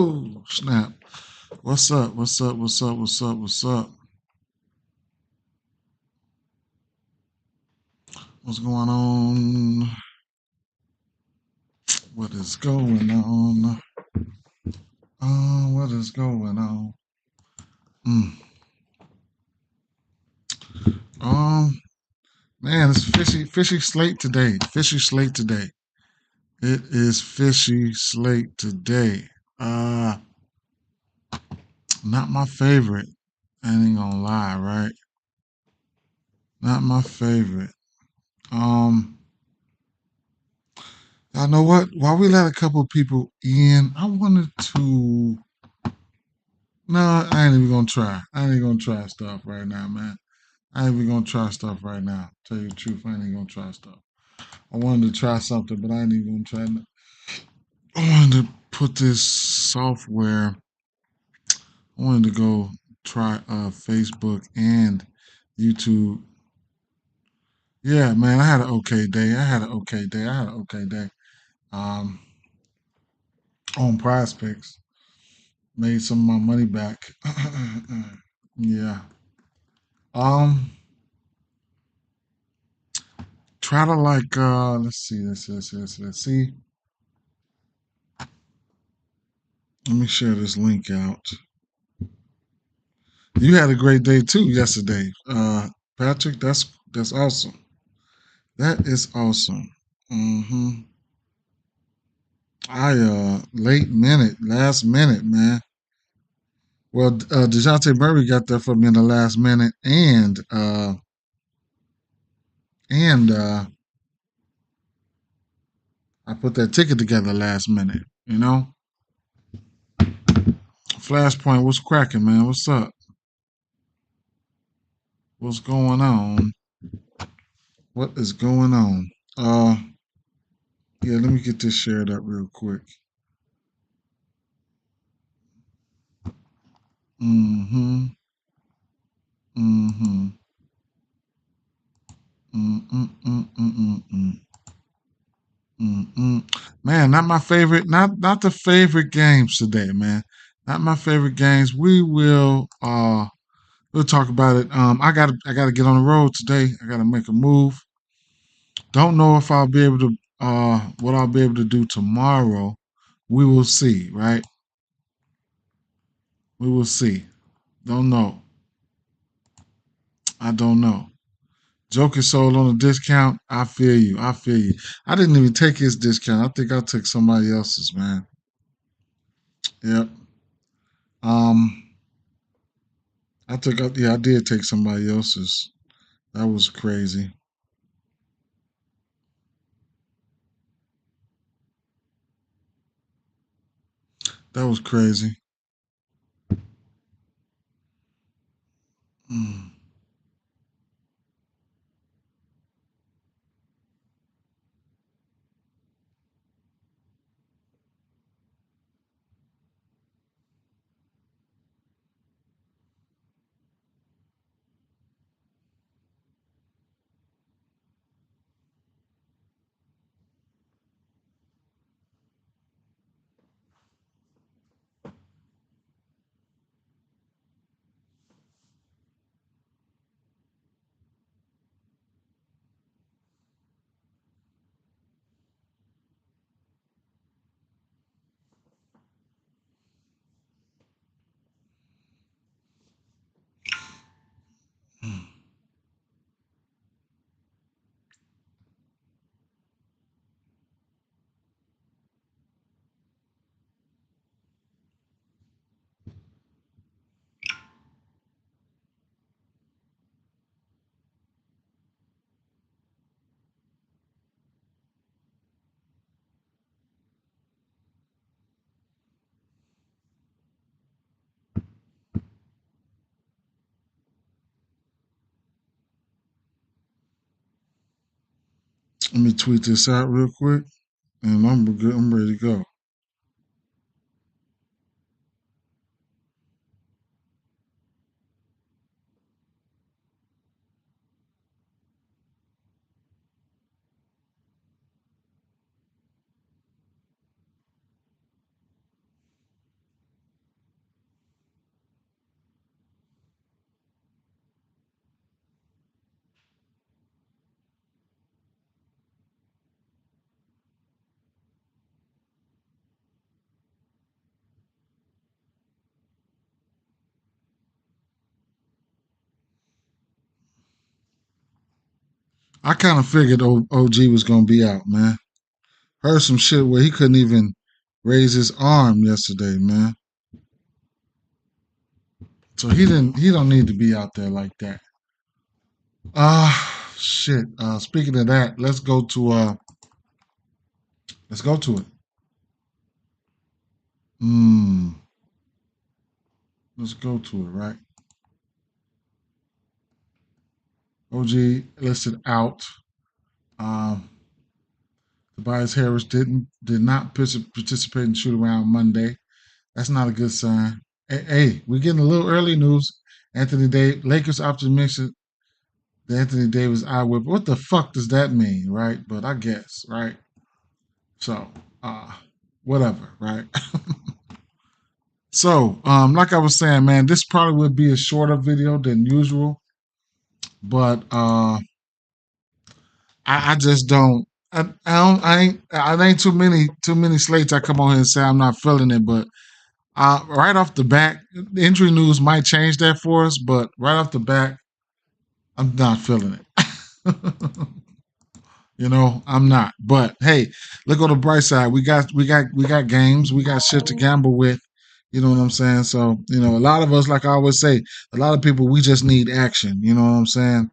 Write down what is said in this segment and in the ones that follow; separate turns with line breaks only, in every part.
Oh, snap. What's up? What's up? What's up? What's up? What's up? What's going on? What is going on? What is going on? Mm. Um, Man, it's fishy slate today. Fishy slate today. It is fishy slate today. Uh, Not my favorite. I ain't gonna lie, right? Not my favorite. Um, I know what? While we let a couple of people in, I wanted to. No, I ain't even gonna try. I ain't even gonna try stuff right now, man. I ain't even gonna try stuff right now. Tell you the truth, I ain't even gonna try stuff. I wanted to try something, but I ain't even gonna try. I wanted to put this software. I wanted to go try Facebook and YouTube. Yeah, man, I had an okay day. I had an okay day. I had an okay day. Um, on Prize Picks, made some of my money back. Yeah. Um, Try to like let's see, let's see. Let me share this link out. You had a great day too yesterday. Patrick, that's awesome. That is awesome. hmm Last minute, man. Well, DeJounte Murray got there for me in the last minute, and I put that ticket together last minute. Flashpoint, what's cracking, man? What's up? What's going on? What is going on? Yeah, let me get this shared up real quick. Mm-hmm. Mm-hmm. Mm-mm-mm-mm-mm-mm. Mm-mm. Man, not my favorite, not the favorite games today, man. Not my favorite games. We'll talk about it. I gotta get on the road today. I gotta make a move. Don't know if I'll be able to what I'll be able to do tomorrow. We will see, right? We will see. Don't know. I don't know. Joker sold on a discount. I feel you. I feel you. I didn't even take his discount. I think I took somebody else's, man. Yep. Um, I did take somebody else's. That was crazy. That was crazy. Mm. Let me tweet this out real quick, and I'm good. I'm ready to go. I kind of figured OG was gonna be out, man. Heard some shit where he couldn't even raise his arm yesterday, man. So he don't need to be out there like that. Shit. Speaking of that, let's go to it. Hmm. Let's go to it, right? OG listed out. Um, Tobias Harris did not participate in shoot around Monday. That's not a good sign. Hey, we're getting a little early news. Anthony Davis, Lakers optimistic that Anthony Davis eye whip. What the fuck does that mean, right? But I guess, right? So, whatever, right? So, like I was saying, man, this probably would be a shorter video than usual, but I just don't. I ain't too many slates. I come on here and say I'm not feeling it, but right off the bat, the injury news might change that for us. But right off the bat, I'm not feeling it. I'm not. But hey, look on the bright side. We got games. We got shit to gamble with. You know what I'm saying? So a lot of us, like I always say, a lot of people, we just need action. You know what I'm saying?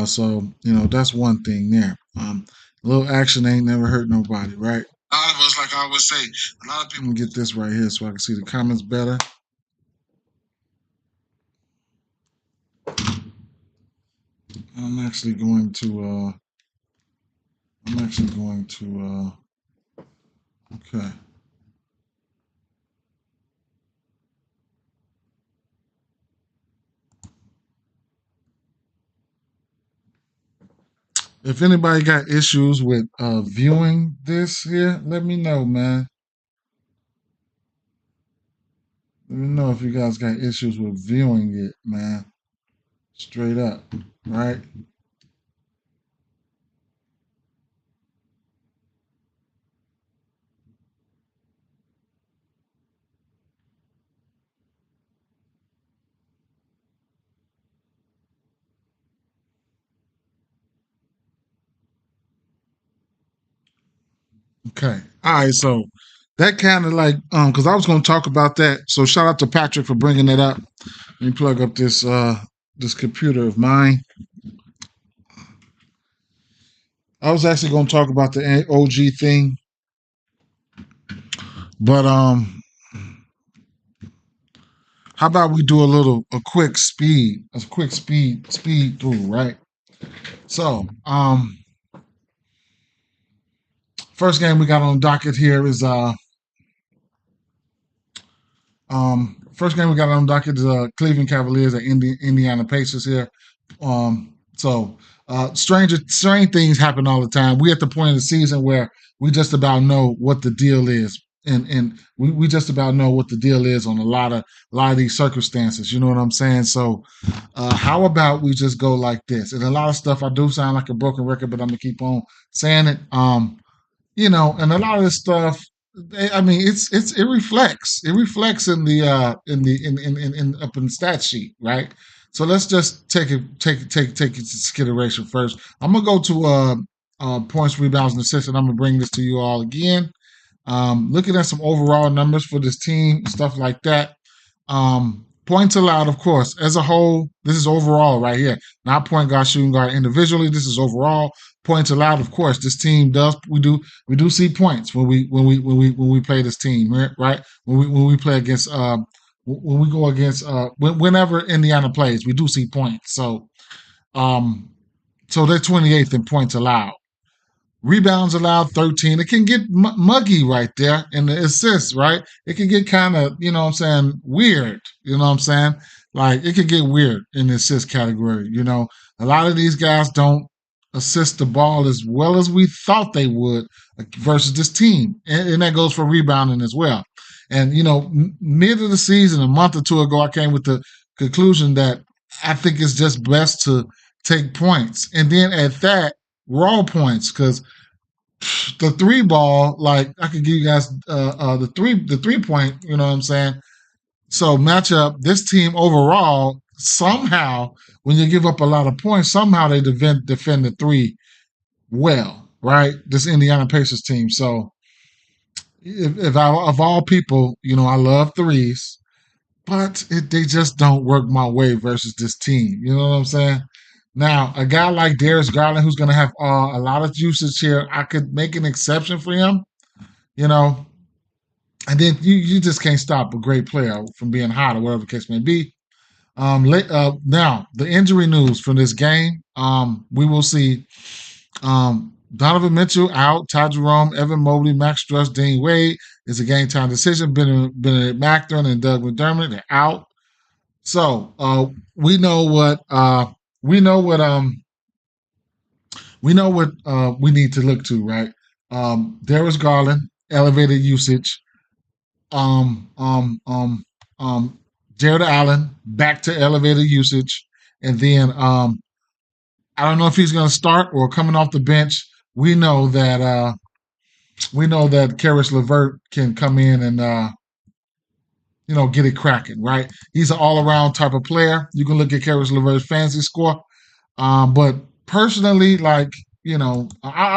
So that's one thing there. A little action ain't never hurt nobody, right? A lot of us, like I always say, a lot of people get this right here so I can see the comments better. I'm actually going to. Okay. If anybody got issues with viewing this here, let me know, man. Let me know if you guys got issues with viewing it, man. Straight up, right? Okay. All right. So that kind of like because I was going to talk about that. So shout out to Patrick for bringing it up. Let me plug up this computer of mine. I was actually going to talk about the OG thing, but how about we do a quick speed through, right? So first game we got on the docket here is first game we got on the docket is Cleveland Cavaliers at Indiana Pacers here. Strange things happen all the time. We at the point of the season where we just about know what the deal is. And we just about know what the deal is on a lot of these circumstances. You know what I'm saying? So how about we just go like this? And a lot of stuff I do sound like a broken record, but I'm gonna keep on saying it. And a lot of this stuff, I mean, it reflects in the up in the stat sheet, right? So let's just take into consideration first. I'm gonna go to points, rebounds, and assists, and I'm gonna bring this to you all again. Looking at some overall numbers for this team, stuff like that. Points allowed, of course, as a whole. This is overall right here, not point guard, shooting guard individually. This is overall points allowed. Of course, this team does. We do see points when we play this team, right? When we play against when we go against whenever Indiana plays, we do see points. So they're 28th in points allowed. Rebounds allowed 13. It can get muggy right there in the assists, right? It can get kind of, weird. You know what I'm saying? Like, it can get weird in the assist category. A lot of these guys don't assist the ball as well as we thought they would versus this team. And that goes for rebounding as well. And, mid of the season, a month or two ago, I came with the conclusion that I think it's just best to take points. And then at that, raw points, because the three ball, like I could give you guys the 3 point, you know what I'm saying? So matchup, this team overall somehow, when you give up a lot of points, somehow they defend the three well, right? This Indiana Pacers team. So if I, of all people, I love threes, but they just don't work my way versus this team. You know what I'm saying? Now, a guy like Darius Garland, who's going to have a lot of usage here, I could make an exception for him, you know, and then you just can't stop a great player from being hot or whatever the case may be. Now, the injury news from this game, we will see Donovan Mitchell out, Ty Jerome, Evan Mobley, Max Struss, Dean Wade is a game time decision. Benedict Mathurin and Doug McDermott, they're out. So we know what we know what we know what we need to look to, right? Darius Garland, elevated usage. Um, um, um, Jared Allen, back to elevated usage, and then I don't know if he's going to start or coming off the bench. We know that Karis LeVert can come in and get it cracking, right? He's an all-around type of player. You can look at Karis LeVert's fantasy score, but personally, I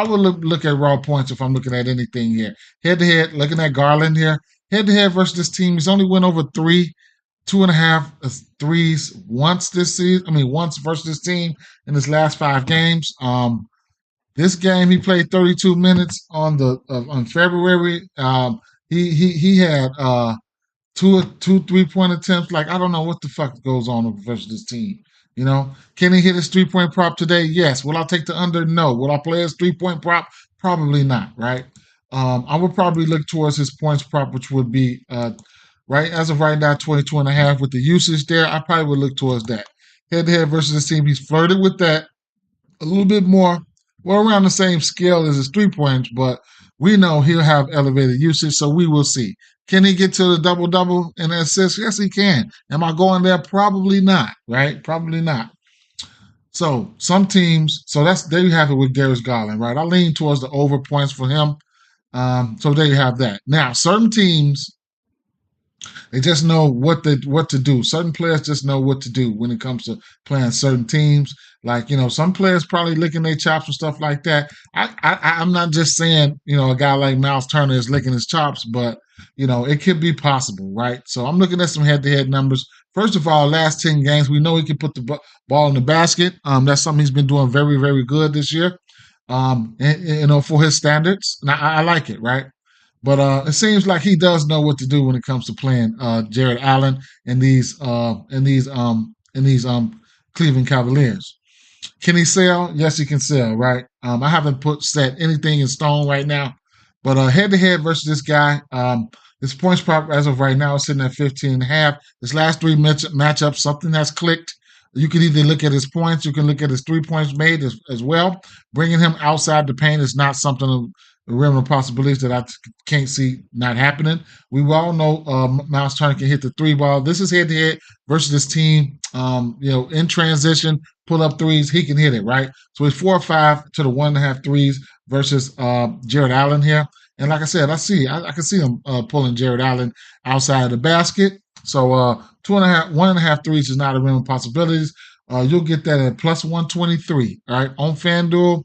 would look at raw points if I'm looking at anything here. Head-to-head, looking at Garland here. Head-to-head versus this team, he's only went over 2.5 threes once this season. I mean, once versus this team in his last 5 games. This game he played 32 minutes on February. He had two 3-point attempts. Like, I don't know what the fuck goes on versus this team. Can he hit his 3-point prop today? Yes. Will I take the under? No. Will I play his 3-point prop? Probably not. Right. I would probably look towards his points prop, which would be right as of right now 22.5 with the usage there. I probably would look towards that. Head to head versus this team, he's flirted with that a little bit more. Well, around the same scale as his 3-points, but we know he'll have elevated usage, so we will see. Can he get to the double-double and assist? Yes, he can. Am I going there? Probably not, right? Probably not. So some teams, there you have it with Darius Garland, right? I lean towards the over points for him. So there you have that. Now, certain teams, they just know what to do. Certain players just know what to do when it comes to playing certain teams. Like, some players probably licking their chops and stuff like that. I'm not just saying, a guy like Miles Turner is licking his chops, but, it could be possible, right? So I'm looking at some head-to-head numbers. First of all, last 10 games, we know he can put the ball in the basket. That's something he's been doing very, very good this year, for his standards. And I like it, right? But it seems like he does know what to do when it comes to playing Jared Allen and these Cleveland Cavaliers. Can he sell? Yes, he can sell, right? I haven't set anything in stone right now, but head-to-head versus this guy, his points prop as of right now is sitting at 15.5. His last 3 matchups, something has clicked. You can either look at his points, you can look at his 3 points made as well. Bringing him outside the paint is not something of the realm of possibilities that I can't see not happening. We all know Miles Turner can hit the 3 ball. This is head-to-head versus this team. In transition, pull up threes, he can hit it, right? So it's 4 or 5 to the 1.5 threes versus Jared Allen here. And like I said, I can see him pulling Jared Allen outside of the basket. So 1.5 threes is not a realm of possibilities. You'll get that at plus 123. All right, on FanDuel,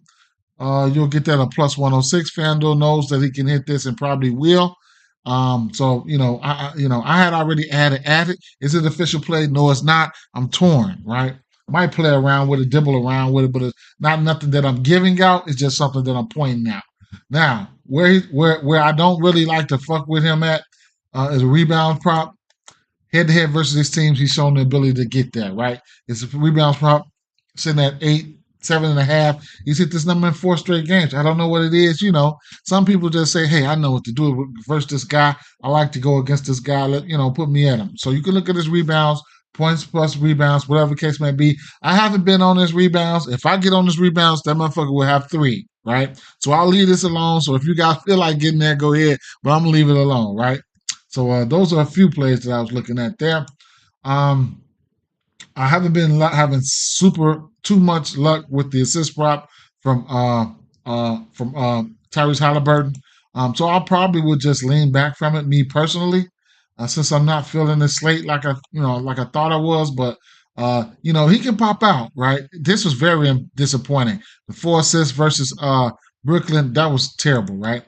you'll get that at plus 106. FanDuel knows that he can hit this and probably will. I had already added it. Is it official play? No, it's not. I'm torn, right? I might play around with it, dibble around with it, but it's not nothing that I'm giving out. It's just something that I'm pointing out. Now, where I don't really like to fuck with him at is a rebound prop. Head-to-head versus these teams, he's shown the ability to get there, right? It's a rebound prop sitting at 7.5. He's hit this number in 4 straight games. I don't know what it is. Some people just say, hey, I know what to do versus this guy. I like to go against this guy. Put me at him. So you can look at his rebounds, points plus rebounds, whatever the case may be. I haven't been on his rebounds. If I get on his rebounds, that motherfucker will have 3, right? So I'll leave this alone. So if you guys feel like getting there, go ahead. But I'm going to leave it alone, right? So those are a few plays that I was looking at there. I haven't been having too much luck with the assist prop from Tyrese Halliburton. So I probably would just lean back from it, me personally, since I'm not feeling the slate like I thought I was. But He can pop out, right? This was very disappointing. The 4 assists versus Brooklyn, that was terrible, right?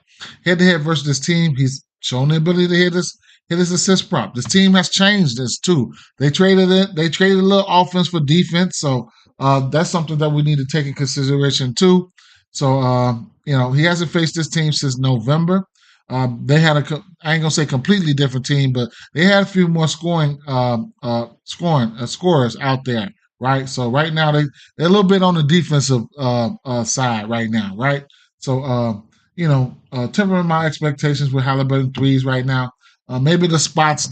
Head to head versus this team, he's shown the ability to hit his assist prop. This team has changed this too. They traded a little offense for defense, so that's something that we need to take in consideration too. So he hasn't faced this team since November. They had I ain't gonna say completely different team, but they had a few more scorers out there, right? So right now they're a little bit on the defensive side right now, right? So tempering my expectations with Halliburton threes right now. Maybe the spots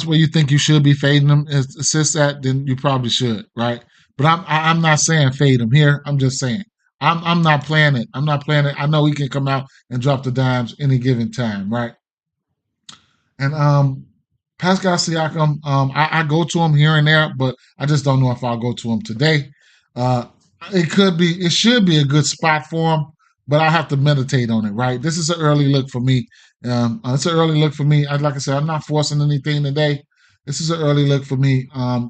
where you think you should be fading them assists at, then you probably should, right? But I'm not saying fade him here. I'm just saying I'm not playing it. I'm not playing it. I know he can come out and drop the dimes any given time, right? And Pascal Siakam, I go to him here and there, but I just don't know if I'll go to him today. Uh, it should be a good spot for him, but I have to meditate on it, right? This is an early look for me. It's an early look for me. Like I said, I'm not forcing anything today. This is an early look for me.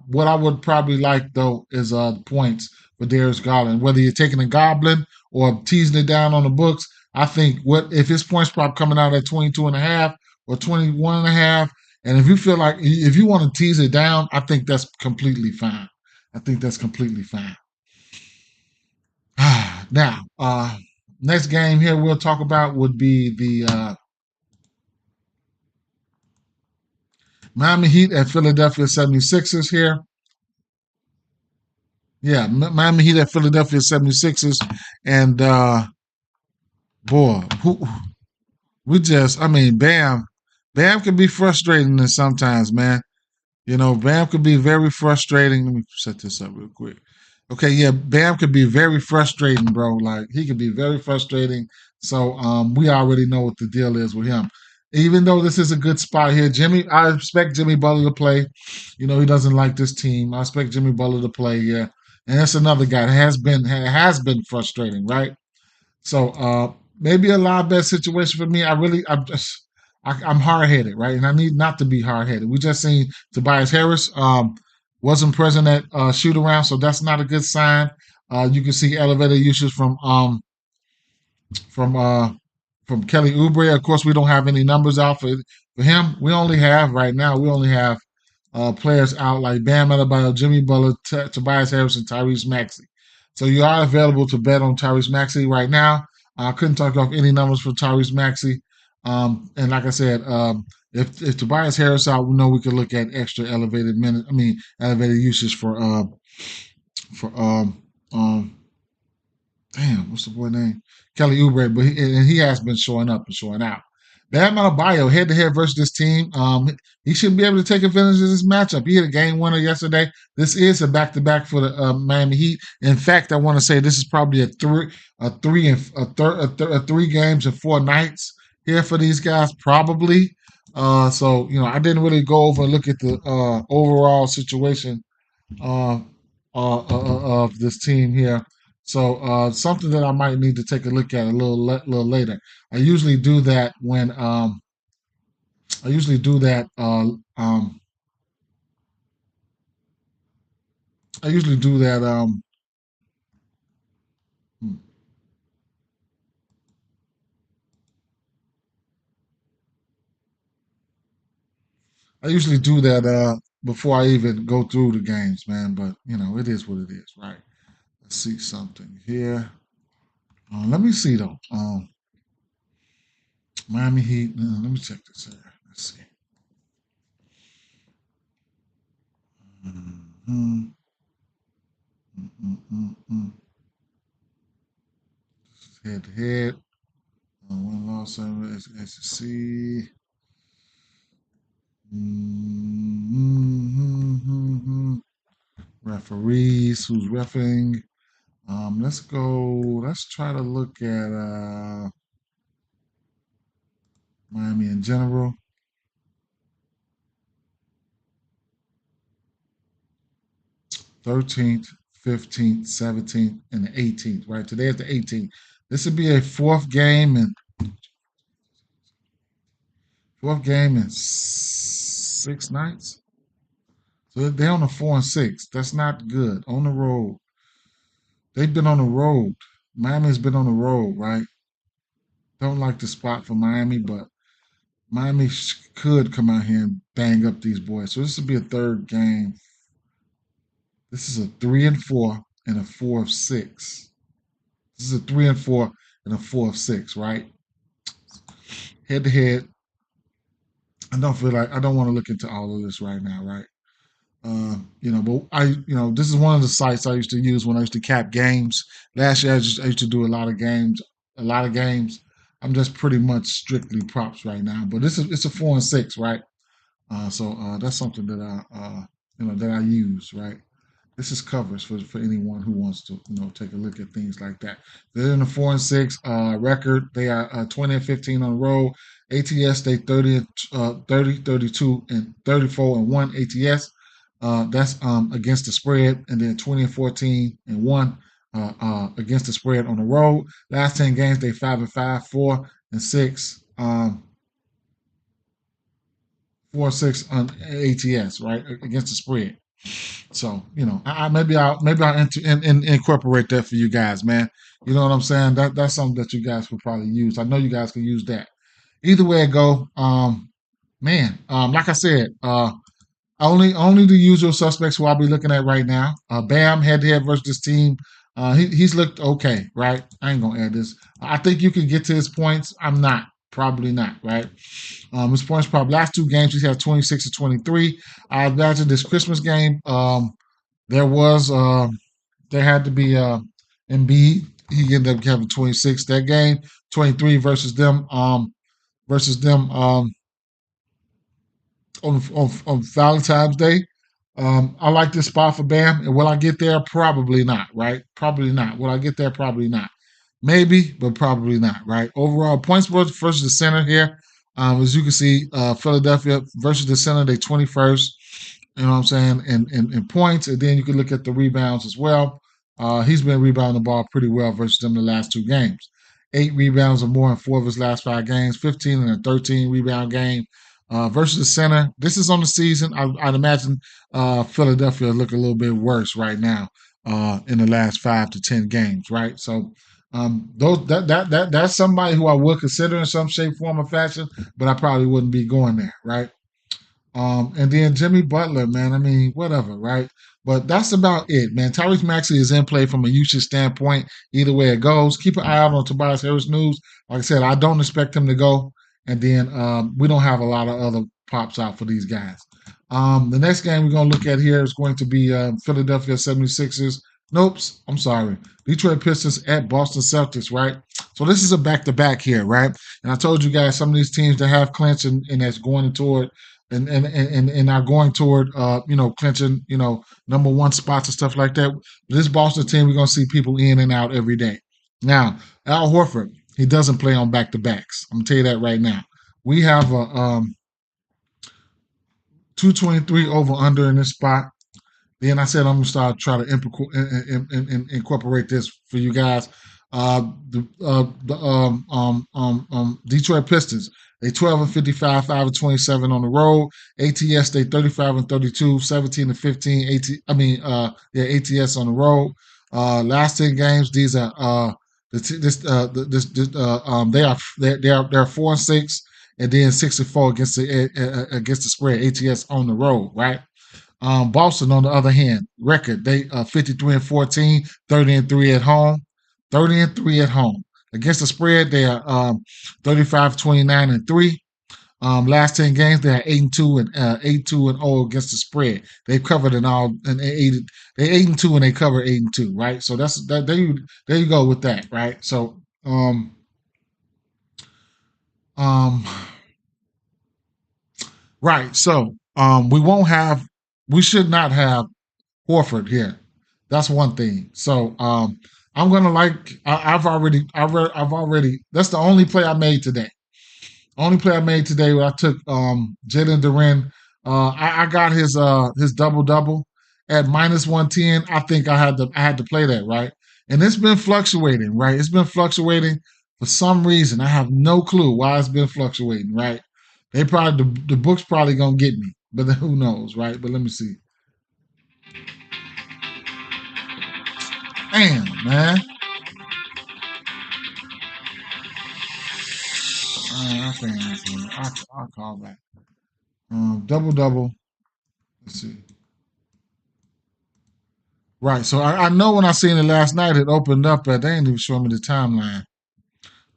What I would probably like though is points for Darius Garland. Whether you're taking a goblin or teasing it down on the books, I think what if his points prop coming out at 22 and a half or 21 and a half, and if you feel like if you want to tease it down, I think that's completely fine. I think that's completely fine. Now, next game here we'll talk about would be the Miami Heat at Philadelphia 76ers here. Yeah, Miami Heat at Philadelphia 76ers. And boy, Bam can be frustrating sometimes, man. Bam could be very frustrating. Let me set this up real quick. Okay, yeah, Bam could be very frustrating, bro. Like he could be very frustrating. So we already know what the deal is with him. Even though this is a good spot here, I expect Jimmy Butler to play. He doesn't like this team. I expect Jimmy Butler to play, yeah. And that's another guy that has been frustrating, right? So maybe a lot better situation for me. I'm hard headed, right? And I need not to be hard headed. We just seen Tobias Harris wasn't present at shoot around, so that's not a good sign. You can see elevated usage from uh, from Kelly Oubre. Of course, we don't have any numbers out for him. We only have players out like Bam Adebayo, Jimmy Butler, Tobias Harris, and Tyrese Maxey. So you are available to bet on Tyrese Maxey right now. I couldn't talk off any numbers for Tyrese Maxey. And like I said, if Tobias Harris out, we know we could look at extra elevated usage for damn, what's the boy name? Kelly Oubre, but he has been showing up and showing out. Bam Adebayo head to head versus this team. He should be able to take advantage of this matchup. He hit a game winner yesterday. This is a back to back for the Miami Heat. In fact, I want to say this is probably a 3 games and 4 nights here for these guys, probably. So I didn't really go over and look at the overall situation uh, of this team here. So something that I might need to take a look at a little later. I usually do that when I usually do that. I usually do that. Hmm, I usually do that before I even go through the games, man. But it is what it is, right? Let's see something here. Let me see though. Miami Heat. Let me check this here. Let's see. Mhm. Mm-mm-mm-mm. Head to head. One loss over SEC. Mm-hmm. Referees who's refing. Let's go. Let's try to look at Miami in general. 13th, 15th, 17th, and the 18th. Right today is the 18th. This would be a fourth game in 6 nights. So they're on a 4-6. That's not good. On the road. They've been on the road. Miami's been on the road, right? Don't like the spot for Miami, but Miami could come out here and bang up these boys. So this would be a third game. This is a 3-4 and a 4-6. This is a 3-4 and a 4-6, right? Head to head. I don't want to look into all of this right now, right? But this is one of the sites I used to use when I used to cap games. Last year, I used to do a lot of games. I'm just pretty much strictly props right now. But it's a 4-6, right? So that's something that I use, right? This is covers for anyone who wants to take a look at things like that. They're in a 4-6 record. They are 20-15 on the road. ATS they 30, 32 and 34-1 ATS. That's against the spread, and then 20-14-1 against the spread on the road. Last 10 games they 5-5, 4-6. 4-6 on ATS, right, against the spread. So maybe I'll incorporate that for you guys, man. You know what I'm saying? That's something that you guys could probably use. I know you guys can use that. Either way it go, like I said, only the usual suspects who I'll be looking at right now. Bam head to head versus this team. He's looked okay, right? I ain't gonna add this. I think you can get to his points. I'm not. Probably not, right? His points probably last two games he's had 26 to 23. I imagine this Christmas game, there had to be Embiid. He ended up having 26 that game, 23 versus them on Valentine's Day. I like this spot for Bam. And will I get there? Probably not, right? Probably not. Will I get there? Probably not. Maybe, but probably not, right? Overall, points versus the center here. As you can see, Philadelphia versus the center, they 21st. You know what I'm saying? In points. And then you can look at the rebounds as well. He's been rebounding the ball pretty well versus them the last two games. 8 rebounds or more in 4 of his last 5 games, 15 and a 13 rebound game. Versus the center, this is on the season. I'd imagine Philadelphia look a little bit worse right now in the last 5 to 10 games, right? So that's somebody who I would consider in some shape, form, or fashion, but I probably wouldn't be going there, right? And then Jimmy Butler, man, I mean, whatever, right? But that's about it, man. Tyrese Maxey is in play from a usage standpoint, either way it goes. Keep an eye out on Tobias Harris news. Like I said, I don't expect him to go. And then we don't have a lot of other pops out for these guys. The next game we're going to look at here is going to be Philadelphia 76ers. Nope, I'm sorry. Detroit Pistons at Boston Celtics, right? So this is a back-to-back here, right? And I told you guys some of these teams that have clinched and that's going toward and are going toward clinching, number one spots and stuff like that. This Boston team, we're going to see people in and out every day. Now, Al Horford, he doesn't play on back-to-backs. I'm going to tell you that right now. We have a 223 over-under in this spot. Then I said I'm going to try to incorporate this for you guys. Detroit Pistons, they 12-55, 5-27 on the road. ATS, they 35-32, 17-15. ATS on the road. Last 10 games, these are they're 4-6, and then 6-4 against the spread. ATS on the road, right? Boston, on the other hand, record they 53-14, 30-3 at home, 30-3 at home. Against the spread, they are 35-29-3. Last 10 games, they are 8-2 and 8-2-0 against the spread. They've covered in all, and they 8-2 and they cover 8-2, right? So that's that. There you go with that, right? So right. So we should not have Horford here. That's one thing. So I'm gonna I've already. That's the only play I made today. Only play I made today where I took Jalen Duren. I got his double at -110. I think I had to play that, right? And it's been fluctuating, right? It's been fluctuating for some reason. I have no clue why it's been fluctuating, right? The book's probably gonna get me, but who knows, right? But let me see. Damn, man. I can't answer it. I'll call back. Double. Let's see. Right. So I know when I seen it last night, it opened up at. They ain't even showing me the timeline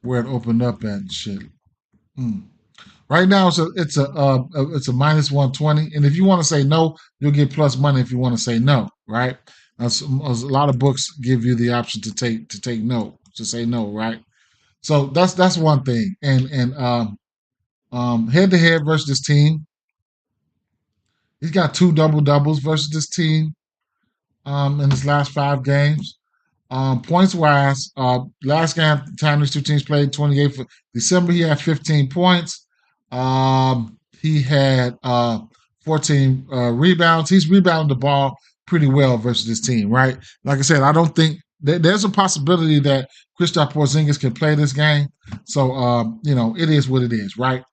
where it opened up at and shit. Mm. Right now, it's a minus 120, and if you want to say no, you'll get plus money if you want to say no. Right? A lot of books give you the option to take no, to say no. Right? So that's one thing. And head to head versus this team, he's got two double doubles versus this team in his last 5 games. Points wise, last game time these two teams played, 28th for December, he had 15 points. He had 14 rebounds. He's rebounded the ball pretty well versus this team, right? Like I said, I don't think there's a possibility that Kristaps Porzingis can play this game. So, it is what it is, right?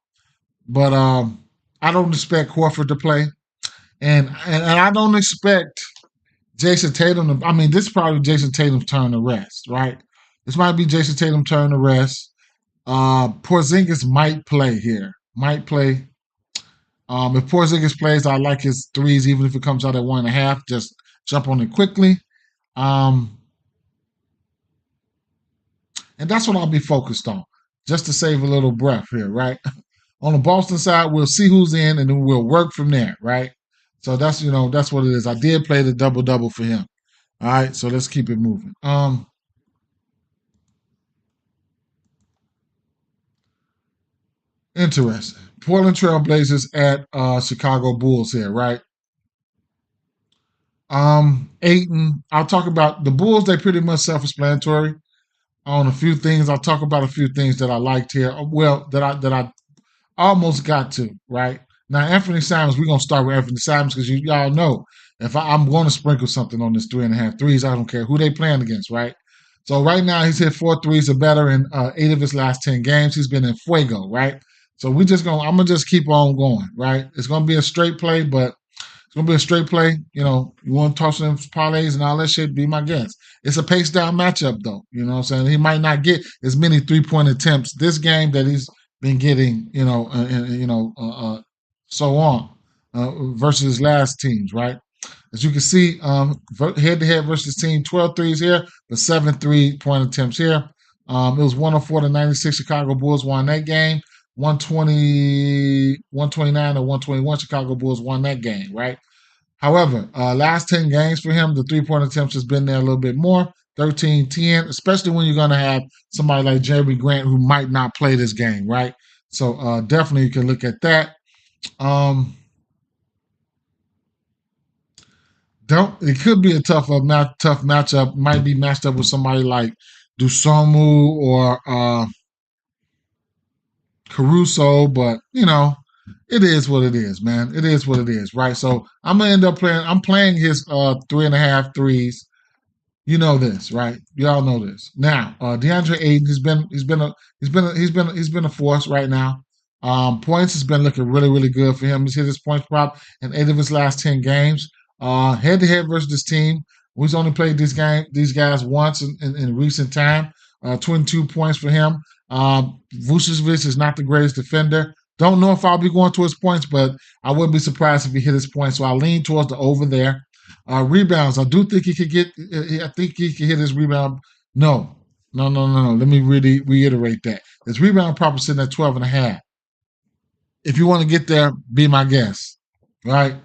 But I don't expect Horford to play. And I don't expect Jason Tatum. I mean, this is probably Jason Tatum's turn to rest, right? This might be Jason Tatum's turn to rest. Porzingis might play here. Might play. If Porzingis plays, I like his threes, even if it comes out at 1.5. Just jump on it quickly. And that's what I'll be focused on, just to save a little breath here, right? On the Boston side, we'll see who's in, and then we'll work from there, right? So that's what it is. I did play the double for him. All right, so let's keep it moving. Interesting. Portland Trailblazers at Chicago Bulls here, right? Aiton. I'll talk about the Bulls. They pretty much self-explanatory on a few things. I'll talk about a few things that I liked here. Well, that I almost got to, right? Now, Anthony Simons, we're going to start with Anthony Simons because y'all know if I'm going to sprinkle something on this 3.5 threes, I don't care who they playing against, right? So right now he's hit 4 threes or better in 8 of his last 10 games. He's been in fuego, right? So I'm going to just keep on going, right? It's going to be a straight play, but it's going to be a straight play. You want to toss them parlays and all that shit, be my guest. It's a pace down matchup, though. You know what I'm saying? He might not get as many 3-point attempts this game that he's been getting, so on versus his last teams, right? As you can see, head-to-head versus team, 12 threes here, but 7 3-point attempts here. It was 104-96. Chicago Bulls won that game. 120, 129 or 121. Chicago Bulls won that game, right? However, last 10 games for him, the 3-point attempts has been there a little bit more. 13-10, especially when you're going to have somebody like Jeremy Grant who might not play this game, right? So definitely you can look at that. It could be a tough matchup. Might be matched up with somebody like Dusomu or Caruso, but it is what it is, man. It is what it is, right? So I'm gonna end up playing. I'm playing his 3.5 threes. You know this, right? You all know this. Now, DeAndre Ayton, he's been a force right now. Points has been looking really, really good for him. He's hit his points prop in 8 of his last 10 games. Head to head versus this team. We've only played these guys once in recent time. 22 points for him. Vucevic is not the greatest defender. Don't know if I'll be going to his points, but I wouldn't be surprised if he hit his points. So I lean towards the over there. Rebounds, I do think he could get. I think he could hit his rebound. No. Let me really reiterate that. His rebound prop is sitting at 12.5. If you want to get there, be my guest. Right?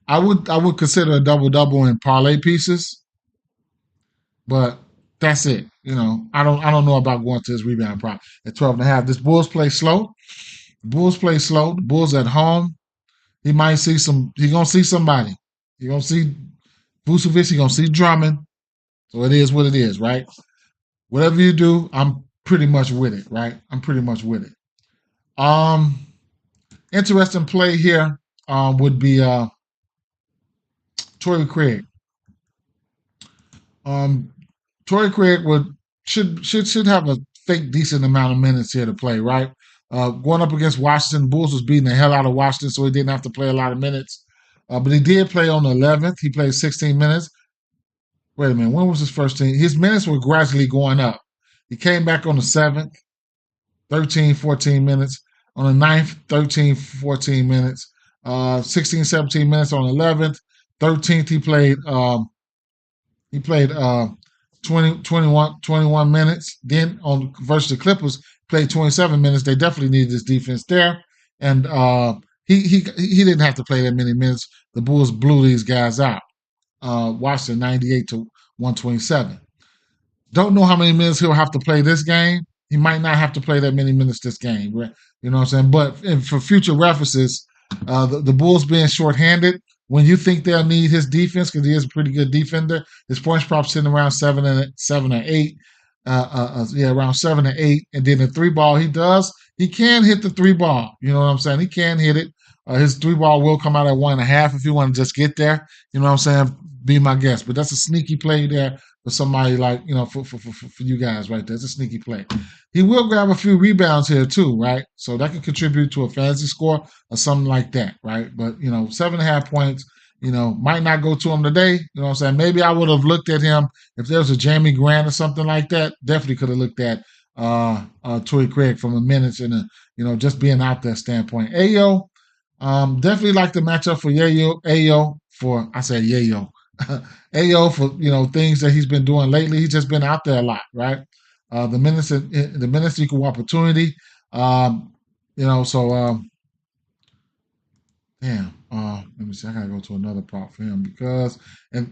I would consider a double in parlay pieces, but that's it. I don't know about going to his rebound prop at 12.5. This Bulls play slow. The Bulls at home. He might see some. He's gonna see somebody. He's gonna see Vucevic. He's gonna see Drummond. So it is what it is, right? Whatever you do, I'm pretty much with it, right? I'm pretty much with it. Interesting play here would be Torrey Craig. Torrey Craig should have a fake decent amount of minutes here to play, right? Going up against Washington, Bulls was beating the hell out of Washington, so he didn't have to play a lot of minutes. But he did play on the 11th. He played 16 minutes. Wait a minute. When was his first team? His minutes were gradually going up. He came back on the 7th, 13, 14 minutes. On the 9th, 13, 14 minutes. 16, 17 minutes on the 11th. 13th, he played 20, 21 minutes. Then on versus the Clippers, played 27 minutes. They definitely needed this defense there. And he didn't have to play that many minutes. The Bulls blew these guys out. Washington 98 to 127. Don't know how many minutes he'll have to play this game. He might not have to play that many minutes this game. You know what I'm saying? But for future references, the Bulls being shorthanded, when you think they'll need his defense, because he is a pretty good defender, his points prop sitting around 7 or 8. Yeah, around 7 or 8. And then the three ball he can hit the three ball. You know what I'm saying? He can hit it. His three ball will come out at 1.5 if you want to just get there. You know what I'm saying? Be my guest. But that's a sneaky play there for somebody like, for you guys right there. It's a sneaky play. He will grab a few rebounds here too, right? So that can contribute to a fantasy score or something like that, right? But, 7.5 points, might not go to him today. You know what I'm saying? Maybe I would have looked at him if there was a Jamie Grant or something like that. Definitely could have looked at Torrey Craig from a minutes and just being out there standpoint. Ayo, definitely like the matchup for Ayo for I said Yayo. Ayo for things that he's been doing lately. He's just been out there a lot, right? The minutes equal opportunity. So damn. Let me see. I gotta go to another prop for him because let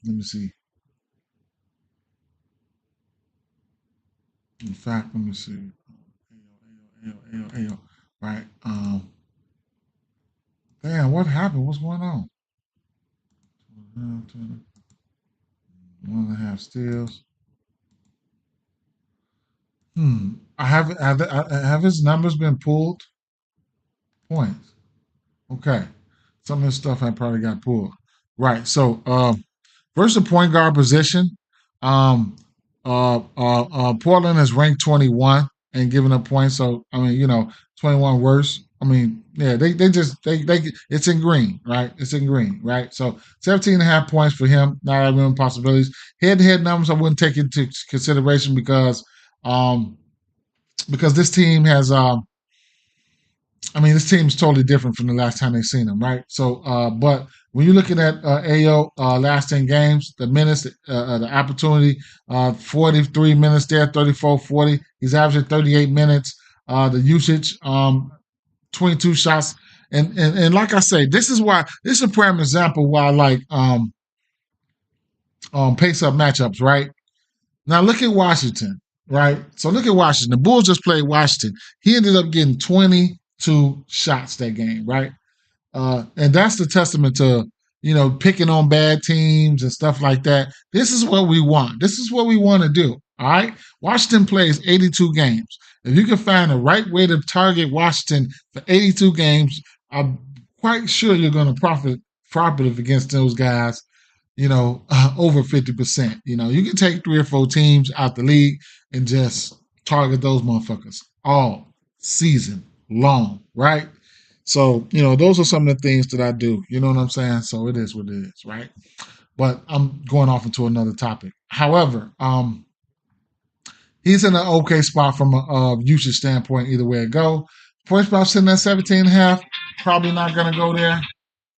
me see. In fact, let me see. Ayo. Right. Damn. What happened? What's going on? 1.5 steals. Have his numbers been pulled? Points. Okay. Some of his stuff I probably got pulled. Right. So versus the point guard position, um Portland is ranked 21 and giving up points. So 21 worse. Yeah, they it's in green, right? It's in green, right? So 17.5 points for him, not having possibilities. Head to head numbers I wouldn't take into consideration um because this team has this team's totally different from the last time they've seen him, right? So, but when you're looking at Ayo last 10 games, the minutes, the opportunity, 43 minutes there, 34, 40. He's averaging 38 minutes. The usage, 22 shots. And like I say, this is a prime example why I like pace up matchups, right? Now look at Washington, right? So look at Washington. The Bulls just played Washington. He ended up getting 22 shots that game, right? And that's the testament to, picking on bad teams and stuff like that. This is what we want. This is what we want to do. All right. Washington plays 82 games. If you can find the right way to target Washington for 82 games, I'm quite sure you're going to profit against those guys, over 50%. You can take 3 or 4 teams out the league and just target those motherfuckers all season long, right? So, those are some of the things that I do. You know what I'm saying? So it is what it is, right? But I'm going off into another topic. However, he's in an okay spot from a usage standpoint, either way it go. Points prop sitting at 17.5, probably not going to go there.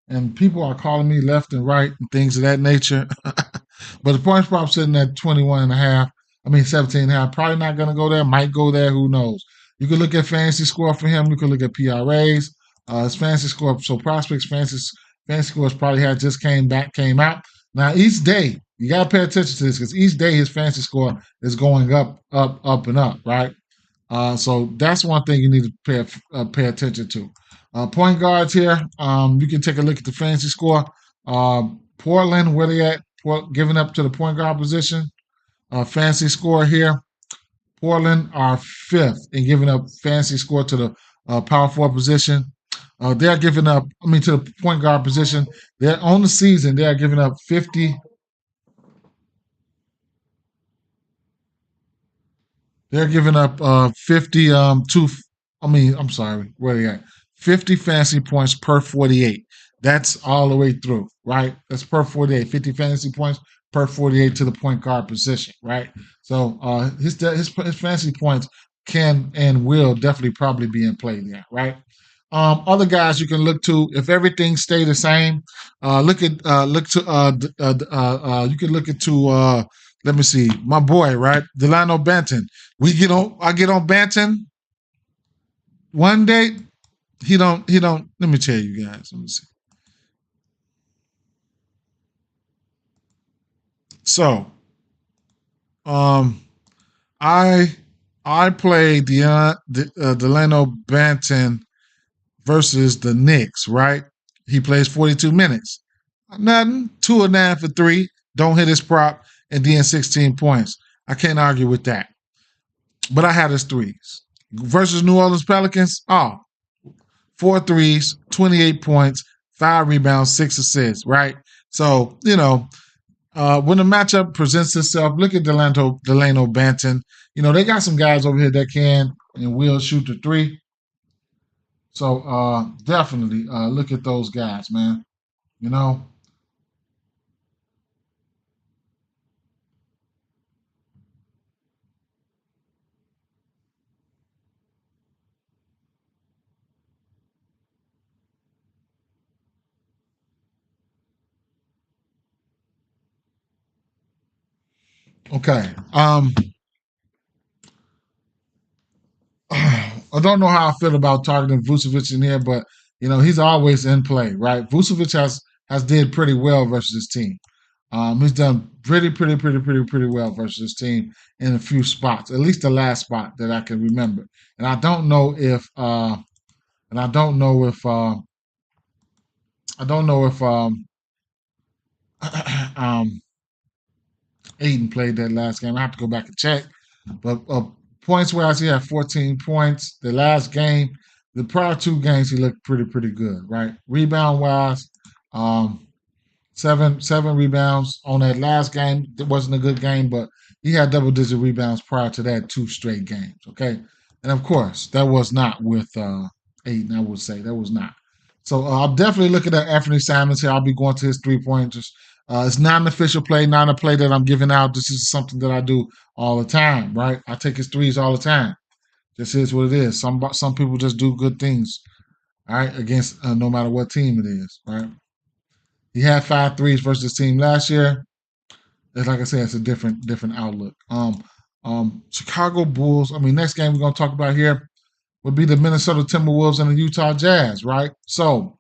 And people are calling me left and right and things of that nature. But the points prop sitting at 21.5, 17.5, probably not going to go there. Might go there, who knows? You could look at fantasy score for him. You could look at PRAs. His fantasy score, so prospects fantasy scores probably just came out. Now each day, you gotta pay attention to this because each day his fantasy score is going up, and up, right? So that's one thing you need to pay attention to. Point guards here, you can take a look at the fantasy score. Portland, where they at? Giving up to the point guard position. Fantasy score here. Portland are 5th in giving up fantasy score to the power forward position. They're giving up, to the point guard position. They're on the season, they are giving up 50. They're giving up 50 I'm sorry, where are they at? 50 fantasy points per 48. That's all the way through, right? That's per 48, 50 fantasy points per 48 to the point guard position, right? So his fantasy points can and will definitely probably be in play there, right? Other guys you can look to if everything stay the same. Look to you can look into let me see my boy right Delano Banton. I get on Banton one day. He don't. Let me tell you guys. Let me see. So um I I played Delano Banton versus the Knicks, right? He plays 42 minutes. Nothing. 2 of 9 for three. Don't hit his prop, and then 16 points. I can't argue with that. But I had his threes. Versus New Orleans Pelicans, 4 threes, 28 points, 5 rebounds, 6 assists, right? So, when the matchup presents itself, look at Delano Banton. They got some guys over here that can and will shoot the three. So definitely look at those guys, man. You know. Okay. I don't know how I feel about targeting Vucevic in here, but he's always in play, right? Vucevic has did pretty well versus his team. He's done pretty well versus his team in a few spots, at least the last spot that I can remember. And I don't know if and I don't know if I don't know if um Aiden played that last game. I have to go back and check. But points wise, he had 14 points. The last game, the prior 2 games, he looked pretty good, right? Rebound wise, um, seven rebounds on that last game. It wasn't a good game, but he had double digit rebounds prior to that 2 straight games. Okay, and of course that was not with Aiden. I would say that was not. So I'm definitely looking at Anthony Simons here. I'll be going to his 3 pointers. It's not an official play, not a play that I'm giving out. This is something that I do all the time, right? I take his threes all the time. This is what it is. Some people just do good things, all right, against no matter what team it is, right? He had 5 threes versus his team last year. It's like I said, it's a different outlook. Chicago Bulls. I mean, next game we're gonna talk about here would be the Minnesota Timberwolves and the Utah Jazz, right? So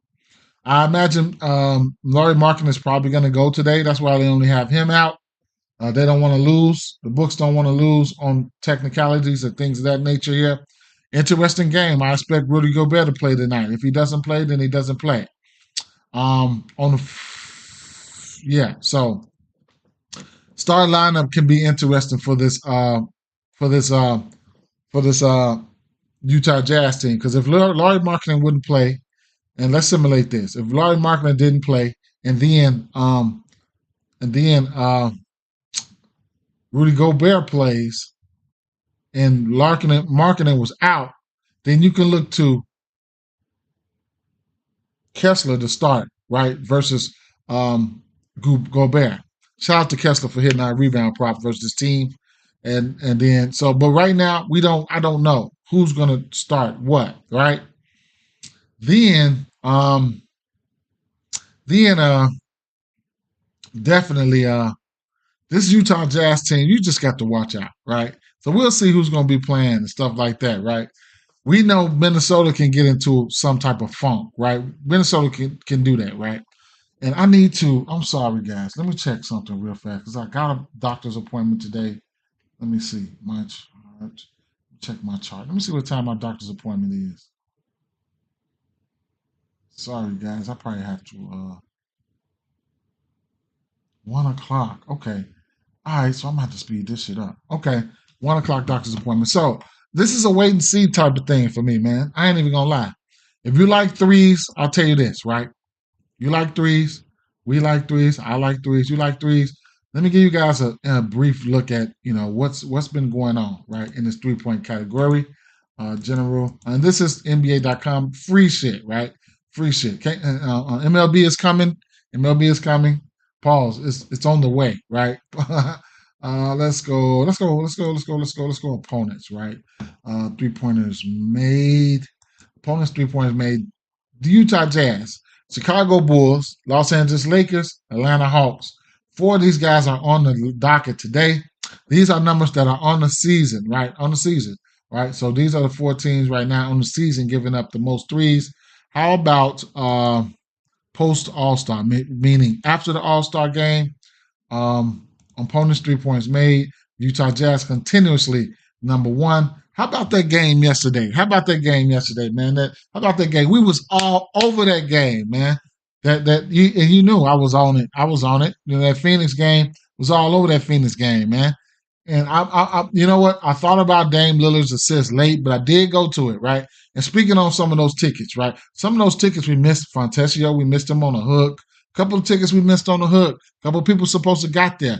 I imagine Laurie Markin is probably going to go today. That's why they only have him out. They don't want to lose. The books don't want to lose on technicalities and things of that nature here. Interesting game. I expect Rudy Gobert to play tonight. If he doesn't play, then he doesn't play. So start lineup can be interesting for for this uh, this Utah Jazz team because if Laurie Markkinen wouldn't play, and let's simulate this: if Laurie Markkinen didn't play, and then Rudy Gobert plays, and Markkinen was out, then you can look to Kessler to start, right, versus Gobert. Shout out to Kessler for hitting our rebound prop versus his team. And then but right now I don't know who's gonna start what, right? Then then definitely this Utah Jazz team, you just got to watch out, right? So we'll see who's gonna be playing and stuff like that, right? We know Minnesota can get into some type of funk, right? Minnesota can do that, right? And I'm sorry, guys. Let me check something real fast because I got a doctor's appointment today. Let me see. My chart. Check my chart. Let me see what time my doctor's appointment is. Sorry, guys. I probably have to. 1 o'clock. Okay. All right. So I'm going to have to speed this shit up. Okay. 1 o'clock doctor's appointment. So this is a wait and see type of thing for me, man. I ain't even going to lie. If you like threes, I'll tell you this, right? You like threes. We like threes. I like threes. You like threes. Let me give you guys a brief look at what's been going on right in this 3 point category, general. And this is NBA.com free shit, right? Free shit. MLB is coming. MLB is coming. Pause. It's on the way, right? Let's go. Let's go. Let's go. Let's go. Let's go. Let's go. Opponents, right? 3-pointers made. Opponents 3-pointers made. The Utah Jazz, Chicago Bulls, Los Angeles Lakers, Atlanta Hawks. 4 of these guys are on the docket today. These are numbers that are on the season, right? On the season, right? So these are the 4 teams right now on the season giving up the most threes. How about post All-Star, meaning after the All-Star game, opponents 3 points made, Utah Jazz continuously number 1. How about that game yesterday? Man? How about that game? We was all over that game, man. You knew I was on it. That Phoenix game was all over that Phoenix game, man. And you know what? I thought about Dame Lillard's assist late, but I did go to it, right? And speaking on some of those tickets, right? Some of those tickets we missed. Fontecchio, we missed him on a hook. A couple of tickets we missed on the hook. A couple of people supposed to got there.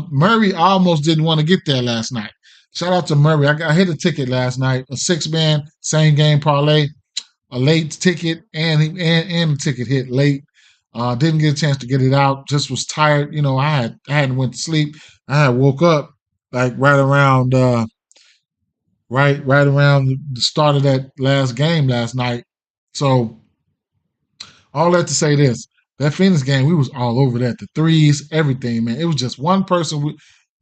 Murray almost didn't want to get there last night. Shout out to Murray. I hit a ticket last night, a 6-man same game parlay, a late ticket, and the ticket hit late. Didn't get a chance to get it out. Just was tired. I hadn't went to sleep. I had woke up like right around right around the start of that last game last night. So all that to say this. That Phoenix game, we was all over that. The threes, everything, man. It was just one person.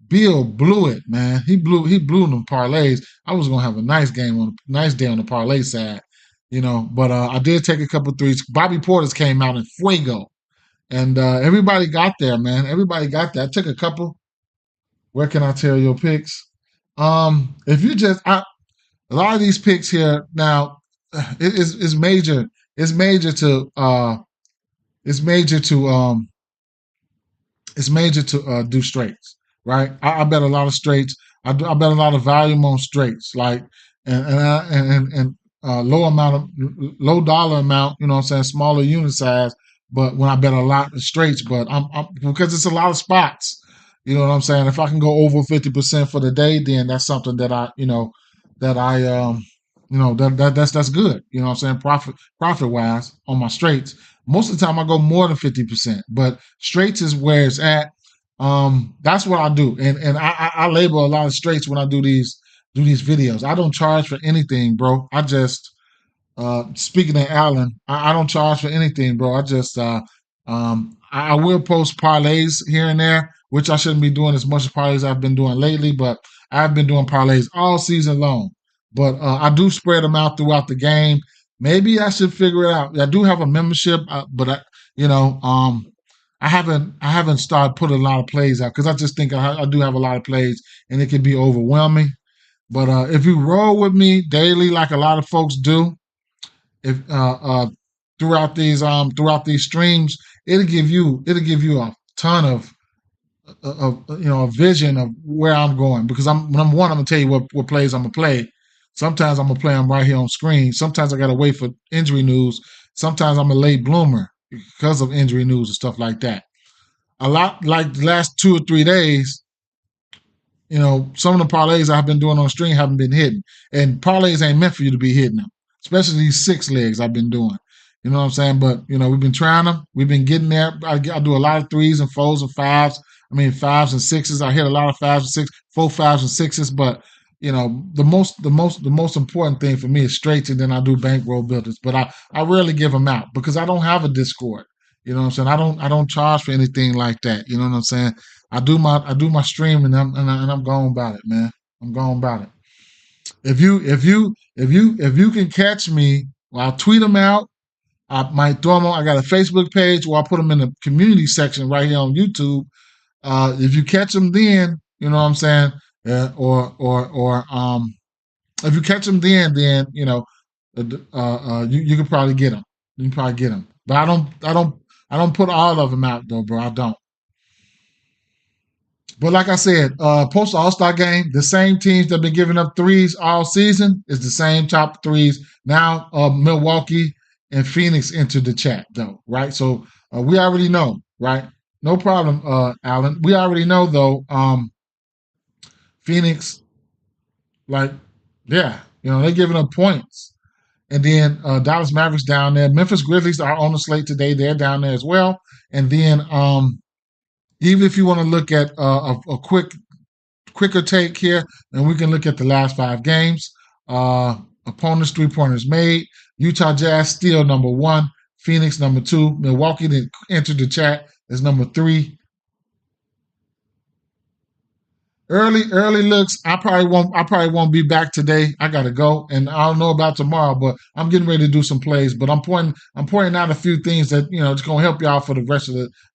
Bill blew it, man. He blew them parlays. I was gonna have a nice day on the parlay side, But I did take a couple threes. Bobby Portis came out in fuego, and everybody got there, man. Everybody got there. I took a couple. Where can I tell your picks? If you a lot of these picks here now, it's major. It's major to do straights, right? I bet a lot of straights. I bet a lot of volume on straights, like and low dollar amount. You know what I'm saying? Smaller unit size. But when I bet a lot of straights, but I'm because it's a lot of spots. You know what I'm saying? If I can go over 50% for the day, then that's something that that's good. You know what I'm saying? Profit wise on my straights. Most of the time I go more than 50%, but straights is where it's at. That's what I do. And I label a lot of straights when I do these videos. I don't charge for anything, bro. I just speaking of Allen, I don't charge for anything, bro. I just I will post parlays here and there, which I shouldn't be doing as much as parlays I've been doing lately, but I've been doing parlays all season long. But I do spread them out throughout the game. Maybe I should figure it out. I do have a membership, but I haven't started putting a lot of plays out because I just think I do have a lot of plays and it can be overwhelming. But if you roll with me daily, like a lot of folks do, if throughout these streams, it'll give you a ton of a vision of where I'm going, because I'm gonna tell you what plays I'm gonna play. Sometimes I'm gonna play them right here on screen. Sometimes I gotta wait for injury news. Sometimes I'm a late bloomer because of injury news and stuff like that. A lot like the last 2 or 3 days, some of the parlays I've been doing on stream haven't been hitting, and parlays ain't meant for you to be hitting them, especially these 6 legs I've been doing. You know what I'm saying? But we've been trying them. We've been getting there. I do a lot of 3s and 4s and 5s. 5s and 6s. I hit a lot of 5s and 6s, 4 5s and 6s. But the most important thing for me is straights, and then I do bankroll builders. But I rarely give them out because I don't have a Discord. You know what I'm saying? I don't charge for anything like that. You know what I'm saying? I do my stream, and I'm going about it, man. I'm going about it. If you can catch me, I'll tweet them out. I might throw them on. I got a Facebook page where I put them in the community section right here on YouTube. If you catch them, then you know what I'm saying. If you catch them, then you can probably get them. You can probably get them. But I don't put all of them out though, bro. I don't. But like I said, post All-Star game, the same teams that have been giving up threes all season is the same top threes. Now Milwaukee and Phoenix entered the chat though, right? So we already know, right? No problem, Alan. We already know though, Phoenix, they're giving up points. And then Dallas Mavericks down there. Memphis Grizzlies are on the slate today. They're down there as well. And then even if you want to look at a quicker take here, and we can look at the last 5 games. Opponents 3-pointers made. Utah Jazz still number 1. Phoenix number 2. Milwaukee that entered the chat is number 3. Early looks. I probably won't be back today. I gotta go, and I don't know about tomorrow, but I'm getting ready to do some plays. But I'm pointing out a few things that it's gonna help y'all for the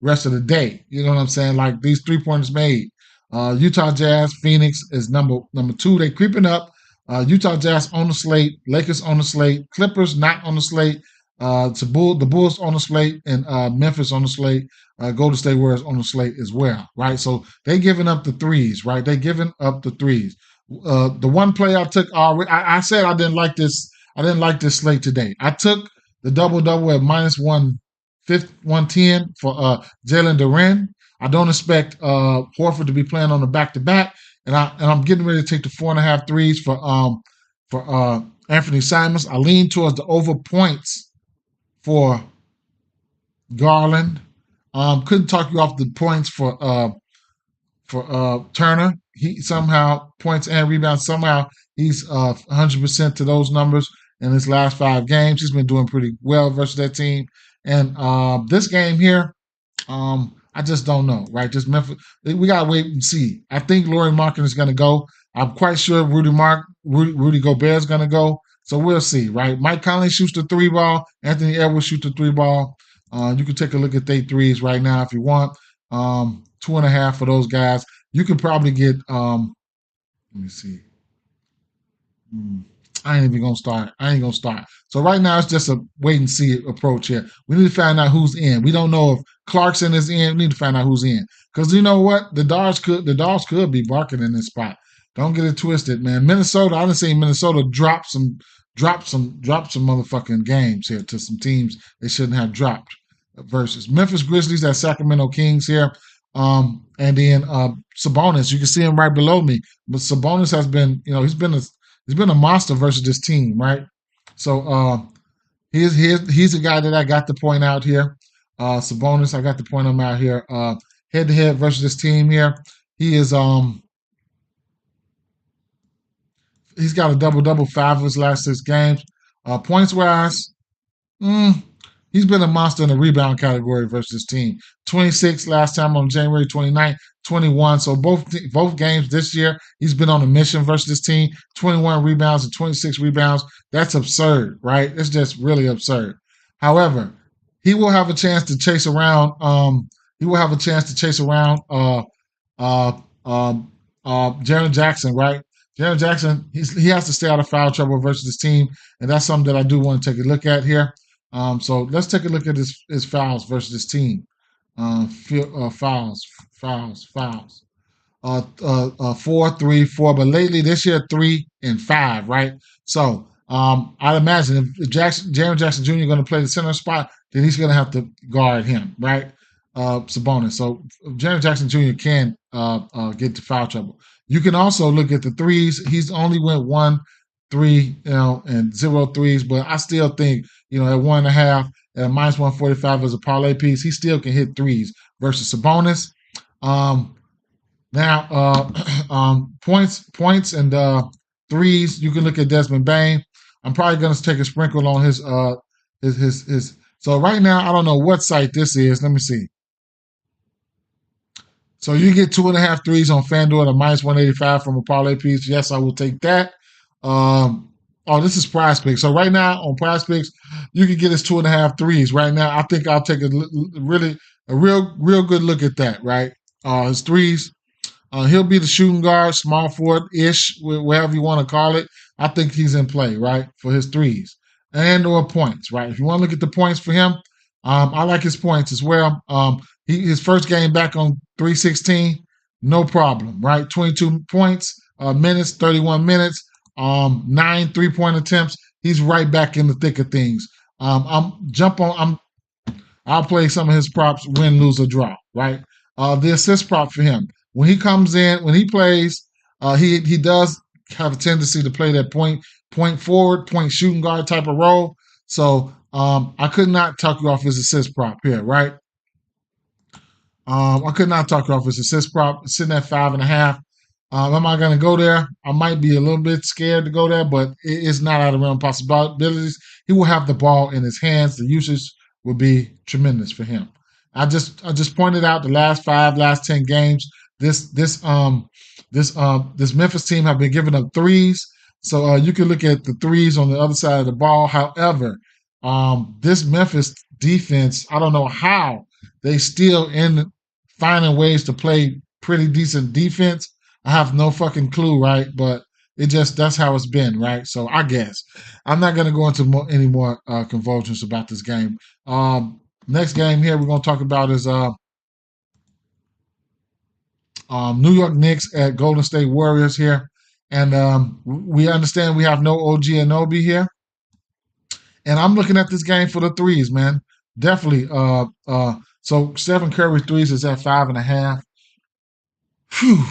rest of the day. You know what I'm saying? Like these 3-pointers made. Utah Jazz, Phoenix is number 2. They creeping up. Utah Jazz on the slate. Lakers on the slate. Clippers not on the slate. The Bulls on the slate, and Memphis on the slate. Golden State Warriors on the slate as well, right? So they giving up the threes, right? They giving up the threes. The one play I took, I said I didn't like this. I didn't like this slate today. I took the double at minus 110 for Jalen Duren. I don't expect Horford to be playing on the back-to-back, and I'm getting ready to take the 4.5 threes for Anthony Simons. I lean towards the over points for Garland. Couldn't talk you off the points for Turner. He somehow points and rebounds. Somehow he's 100% to those numbers in his last 5 games. He's been doing pretty well versus that team. And this game here, I just don't know, right? Just Memphis. We gotta wait and see. I think Lauri Markkanen is gonna go. I'm quite sure Rudy Gobert is gonna go. So we'll see, right? Mike Conley shoots the 3 ball. Anthony Edwards shoots the 3 ball. You can take a look at their threes right now if you want. 2.5 for those guys. You can probably get. Let me see. I ain't even gonna start. I ain't gonna start. So right now it's just a wait and see approach here. We need to find out who's in. We don't know if Clarkson is in. We need to find out who's in. Because you know what? The dogs could be barking in this spot. Don't get it twisted, man. Minnesota, I done seen Minnesota drop some motherfucking games here to some teams they shouldn't have dropped. Versus Memphis Grizzlies at Sacramento Kings here. And then Sabonis, you can see him right below me. But Sabonis has been, he's been a monster versus this team, right? So he's a guy that I got to point out here. Sabonis, I got to point him out here. Head to head versus this team here. He is he's got a double 5 of his last 6 games. Points wise, he's been a monster in the rebound category versus this team. 26 last time on January 29th, 21. So both games this year, he's been on a mission versus this team. 21 rebounds and 26 rebounds. That's absurd, right? It's just really absurd. However, he will have a chance to chase around. Jaren Jackson, right? Jaren Jackson, he has to stay out of foul trouble versus this team, and that's something that I do want to take a look at here. So let's take a look at his fouls versus this team. Fouls. 4, 3, 4, but lately this year 3 and 5, right? So I'd imagine if Jaren Jackson Jr. is going to play the center spot, then he's going to have to guard him, right? Sabonis. So Jaren Jackson Jr. can get to foul trouble. You can also look at the threes. He's only went 1, 3, and 0 threes, but I still think, at 1.5 at minus 145 as a parlay piece, he still can hit threes versus Sabonis. Points and threes. You can look at Desmond Bane. I'm probably going to take a sprinkle on his. So right now, I don't know what site this is. Let me see. So you get 2.5 threes on FanDuel at a minus 185 from a parlay piece. Yes, I will take that. This is Prize Picks. So right now on Prize Picks, you can get his 2.5 threes. Right now, I think I'll take a real good look at that. Right, his threes. He'll be the shooting guard, small forward-ish, whatever you want to call it. I think he's in play, right, for his threes and or points, right? If you want to look at the points for him, I like his points as well. His first game back on 316, no problem, right? 22 points, minutes, 31 minutes, 9 3-point attempts. He's right back in the thick of things. I'll play some of his props, win, lose, or draw, right? The assist prop for him. When he comes in, when he plays, he does have a tendency to play that point point forward, point shooting guard type of role. So I could not talk you off his assist prop here, right? I could not talk you off his assist prop, sitting at 5.5. Am I going to go there? I might be a little bit scared to go there, but it's not out of realm possibilities. He will have the ball in his hands. The usage will be tremendous for him. I just pointed out the last 10 games. This Memphis team have been giving up threes. So you can look at the threes on the other side of the ball. However, this Memphis defense, I don't know how they still in finding ways to play pretty decent defense. I have no fucking clue, right? But that's how it's been, right? So I guess I'm not going to go into any more convulsions about this game. Next game here we're going to talk about is New York Knicks at Golden State Warriors here. And we understand we have no OG Anunoby here. And I'm looking at this game for the threes, man. Definitely. So Stephen Curry threes is at 5.5. Phew.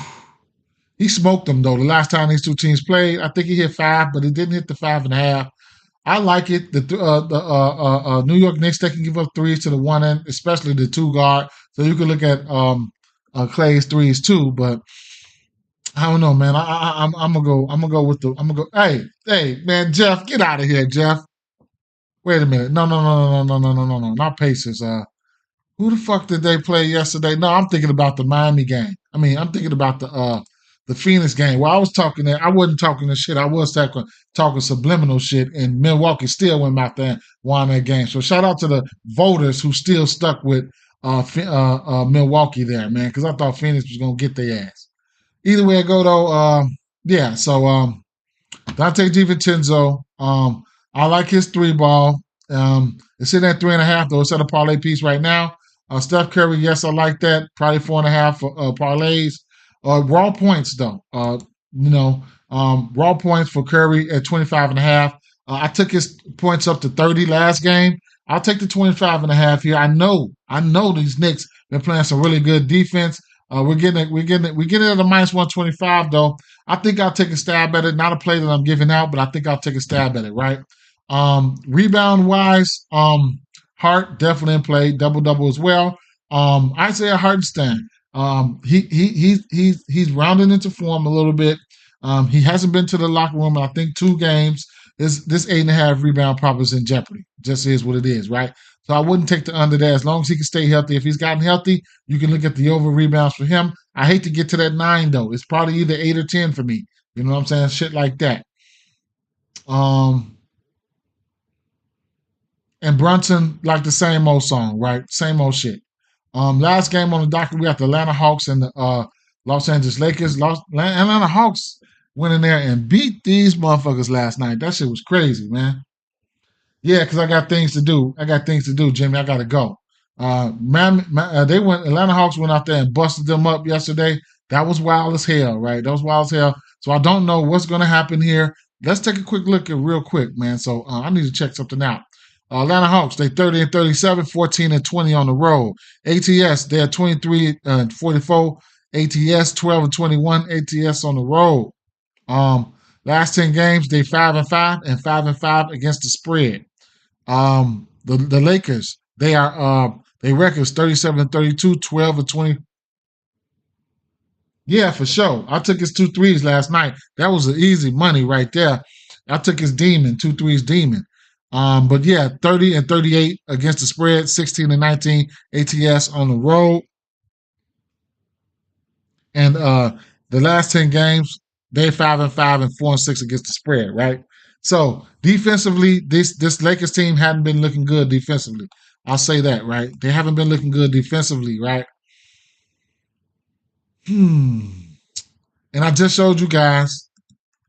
He smoked them though. The last time these two teams played, I think he hit 5, but he didn't hit the 5.5. I like it. The New York Knicks, they can give up threes to the one end, especially the two guard. So you can look at Clay's threes too. But I don't know, man. I'm gonna go. I'm gonna go with the. I'm gonna go. Hey, man, Jeff, get out of here, Jeff. Wait a minute. No, not Pacers. Who the fuck did they play yesterday? No, I'm thinking about the Miami game. I mean, I'm thinking about the Phoenix game. Well, I was talking there. I wasn't talking the shit. I was talking subliminal shit, and Milwaukee still went out there and won that game. So shout out to the voters who still stuck with Milwaukee there, man, because I thought Phoenix was gonna get their ass. Either way I go though, yeah. So Dante DiVincenzo, I like his three ball. It's sitting at 3.5 though. It's at a parlay piece right now. Steph Curry, yes, I like that. Probably 4.5 for parlays. Raw points though. Raw points for Curry at 25.5. I took his points up to 30 last game. I'll take the 25.5 here. I know these Knicks been playing some really good defense. We're getting it at a minus 125 though. I think I'll take a stab at it. Not a play that I'm giving out, but I think I'll take a stab at it, right? Rebound wise, Hart definitely in play, double as well. Isaiah Hartenstein, he's rounding into form a little bit. He hasn't been to the locker room in I think 2 games. This 8.5 rebound prop is in jeopardy. Just is what it is, right? So I wouldn't take the under there as long as he can stay healthy. If he's gotten healthy, you can look at the over rebounds for him. I hate to get to that 9 though. It's probably either 8 or 10 for me. You know what I'm saying? Shit like that. And Brunson, like the same old song, right? Same old shit. Last game on the docket, we got the Atlanta Hawks and the Los Angeles Lakers. Atlanta Hawks went in there and beat these motherfuckers last night. That shit was crazy, man. Yeah, because I got things to do. Jimmy. I got to go. Atlanta Hawks went out there and busted them up yesterday. That was wild as hell, right? That was wild as hell. So I don't know what's going to happen here. Let's take a quick look at real quick, man. So I need to check something out. Atlanta Hawks, they 30-37, 14-20 on the road. ATS, they're 23-44. ATS 12-21. ATS on the road. Last 10 games, they 5-5 and 5-5 against the spread. The Lakers, they records 37-32, 12-20. Yeah, for sure. I took his 2 threes last night. That was an easy money right there. I took his demon, 2 threes demon. But yeah, 30-38 against the spread, 16-19 ATS on the road. And the last 10 games, they're 5-5 and 4-6 against the spread, right? So defensively, this Lakers team hadn't been looking good defensively. I'll say that, right? They haven't been looking good defensively, right? And I just showed you guys,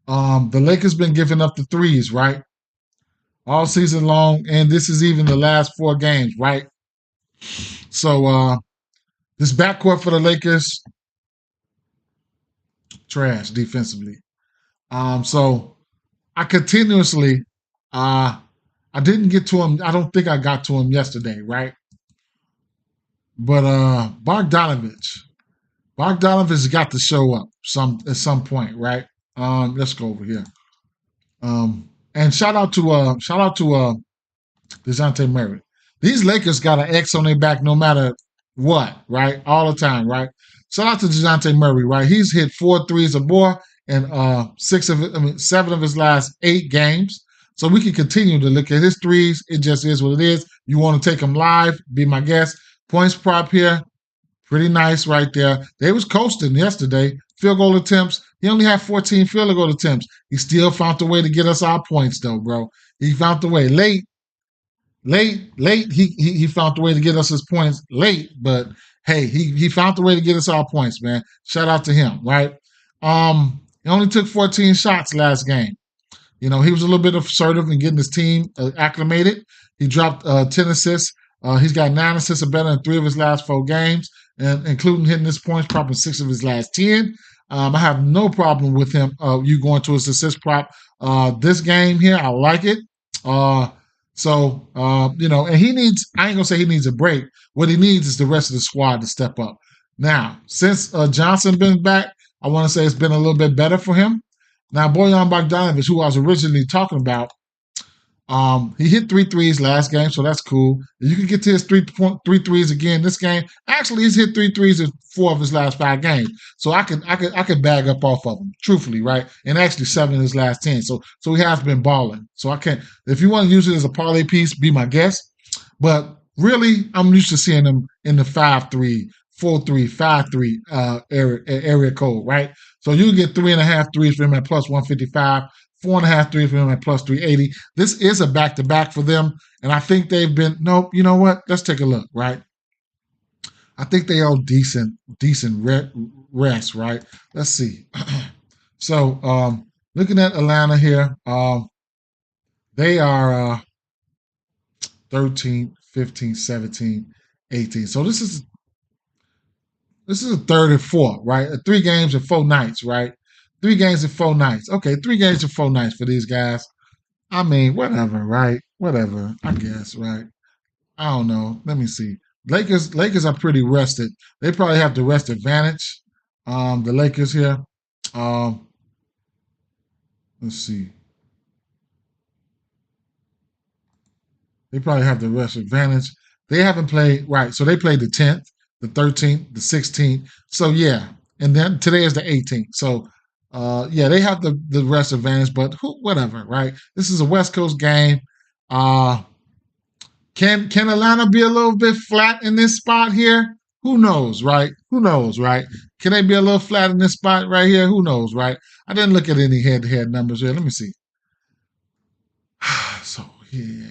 the Lakers been giving up the threes, right? All season long, and this is even the last 4 games, right? So this backcourt for the Lakers, trash defensively. So I continuously, I didn't get to him. I don't think I got to him yesterday, right? But Bogdanovich got to show up at some point, right? Let's go over here. And shout out to DeJounte Murray. These Lakers got an X on their back no matter what, right? All the time, right? Shout out to DeJounte Murray, right? He's hit 4 threes or more in seven of his last 8 games. So we can continue to look at his threes. It just is what it is. You want to take them live, be my guest. Points prop here, pretty nice right there. They was coasting yesterday. Field goal attempts. He only had 14 field goal attempts. He still found a way to get us our points, though, bro. He found a way late. He found a way to get us his points late, but hey, he found a way to get us our points, man. Shout out to him, right? He only took 14 shots last game. He was a little bit assertive in getting his team acclimated. He dropped 10 assists. He's got 9 assists or better in 3 of his last 4 games, and including hitting his points prop in 6 of his last 10. I have no problem with him. You going to his assist prop this game here. I like it. And he needs. I ain't gonna say he needs a break. What he needs is the rest of the squad to step up. Now, since Johnson been back, I want to say it's been a little bit better for him. Now, Bojan Bogdanovic, who I was originally talking about, he hit 3 threes last game, so that's cool. You can get to his three threes again this game. Actually, he's hit 3 threes in 4 of his last 5 games, so I could bag up off of him, truthfully, right? And actually 7 in his last 10. So he has been balling. So I can't. If you want to use it as a parlay piece, be my guest. But really, I'm used to seeing him in the 5-3, 4-3, 5-3 area code, right? So you get 3.5 threes for him at plus 155. 4.5 threes for him at plus 380. This is a back-to-back for them, and I think they've been. Nope. You know what? Let's take a look. Right. I think they owe decent rest. Right. Let's see. So looking at Atlanta here, they are 13, 15, 17, 18. So this is a third and fourth, right? 3 games and 4 nights, right? 3 games and 4 nights. Okay, 3 games and 4 nights for these guys. I mean, whatever, right? Whatever, I guess, right? I don't know. Let me see. Lakers are pretty rested. They probably have the rest advantage. The Lakers here. Um, let's see. They probably have the rest advantage. They haven't played right, so they played the 10th, the 13th, the 16th. So yeah, and then today is the 18th. So yeah, they have the rest advantage, but whatever, right? This is a West Coast game. Uh, can Atlanta be a little bit flat in this spot here? Who knows, right? Who knows, right? Can they be a little flat in this spot right here? Who knows, right? I didn't look at any head-to-head numbers here. Let me see. So yeah,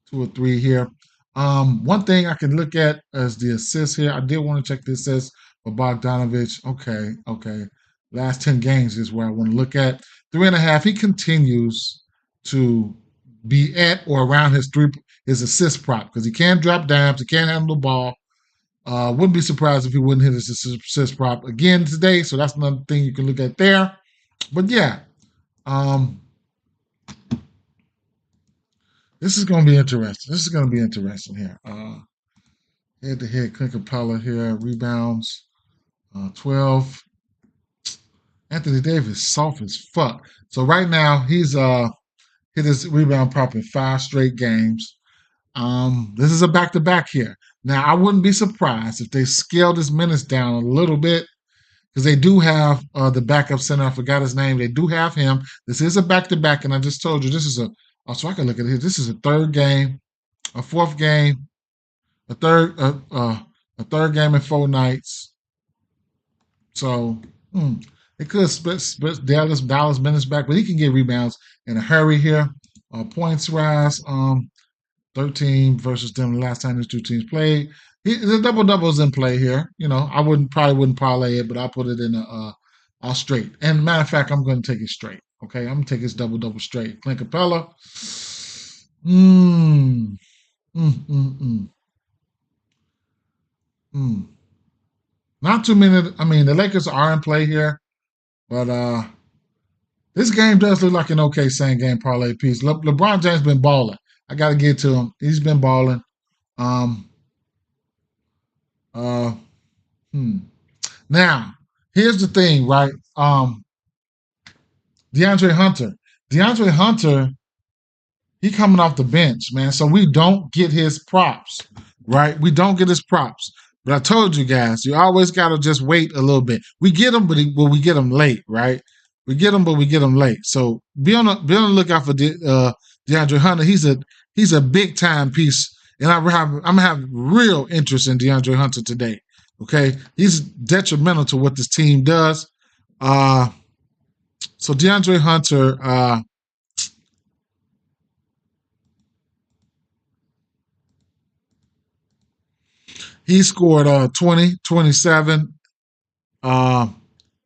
2 or 3 here. One thing I can look at is the assists here. I did want to check the assists for Bogdanovich. Okay. Last 10 games is where I want to look at. 3.5. He continues to be at or around his assist prop because he can't drop dimes, he can't handle the ball. Wouldn't be surprised if he wouldn't hit his assist prop again today. So that's another thing you can look at there. But yeah, this is going to be interesting. Here. Head-to-head, Clint Capella here, rebounds, 12. Anthony Davis, soft as fuck. So right now, he's hit his rebound prop in 5 straight games. This is a back-to-back here. Now, I wouldn't be surprised if they scaled his minutes down a little bit because they do have the backup center. I forgot his name. They do have him. This is a back-to-back, and I just told you this is so I can look at it here. This is a 3rd game, a 4th game, a third game in 4 nights. So it could split Dallas minutes back, but he can get rebounds in a hurry here. Points rise, 13 versus them the last time these 2 teams played. The double-double is in play here. I probably wouldn't parlay it, but I'll put it in a straight. And matter of fact, I'm going to take it straight. Okay, I'm going to take his double-double straight. Clint Capella. Not too many. I mean, the Lakers are in play here, but this game does look like an okay same game parlay piece. LeBron James been balling. I got to get to him. He's been balling. Now, here's the thing, right? DeAndre Hunter. DeAndre Hunter, he coming off the bench, man. So we don't get his props, right? We don't get his props. But I told you guys, you always got to just wait a little bit. We get them, but we get them late, right? We get them, but we get them late. So be on the lookout for DeAndre Hunter. He's a big time piece, and I'm gonna have real interest in DeAndre Hunter today. Okay, he's detrimental to what this team does. So DeAndre Hunter, he scored 20, 27, uh,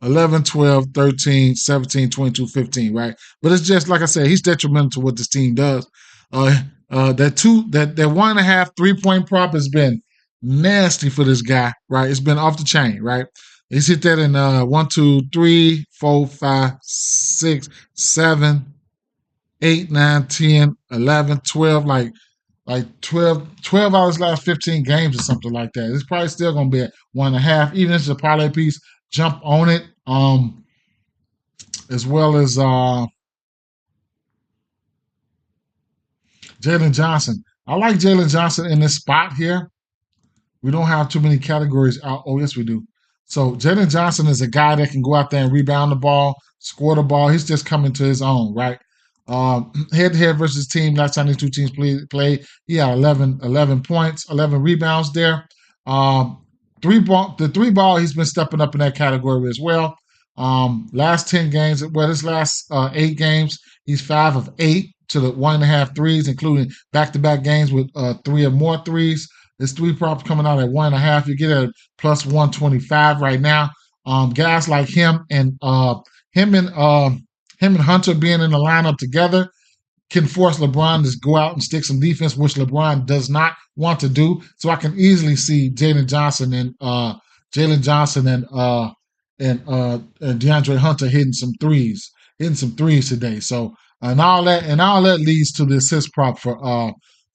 11, 12, 13, 17, 22, 15, right? But it's just like I said, he's detrimental to what this team does. That 1.5 3-point prop has been nasty for this guy, right? It's been off the chain, right? He's hit that in 1, 2, 3, 4, 5, 6, 7, 8, 9, 10, 11, 12, like 12 hours last 15 games or something like that. It's probably still going to be at 1.5, even if it's a parlay piece. Jump on it. As well as Jalen Johnson. I like Jalen Johnson in this spot here. We don't have too many categories out. Oh, yes, we do. So Jalen Johnson is a guy that can go out there and rebound the ball, score the ball. He's just coming to his own, right? Head-to-head versus team. Last time these two teams played, he had 11 points, 11 rebounds there. The three ball, he's been stepping up in that category as well. Last 10 games, well, his last 8 games, he's 5 of 8 to the 1.5 threes, including back-to-back games with 3 or more threes. His 3 props coming out at 1.5. You get it at plus 125 right now. Guys like him and Hunter being in the lineup together can force LeBron to go out and stick some defense, which LeBron does not want to do. So I can easily see Jalen Johnson and DeAndre Hunter hitting some threes today. So and all that leads to the assist prop for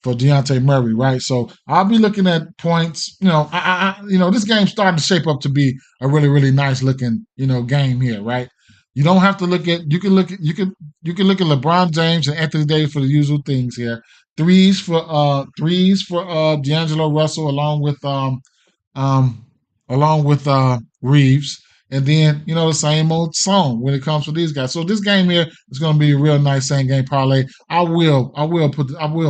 Dejounte Murray, right? So I'll be looking at points. This game's starting to shape up to be a really, really nice looking, game here, right? You don't have to look at you can look at LeBron James and Anthony Davis for the usual things here. Threes for D'Angelo Russell along with Reeves. And then, the same old song when it comes to these guys. So this game here is going to be a real nice same game parlay. I will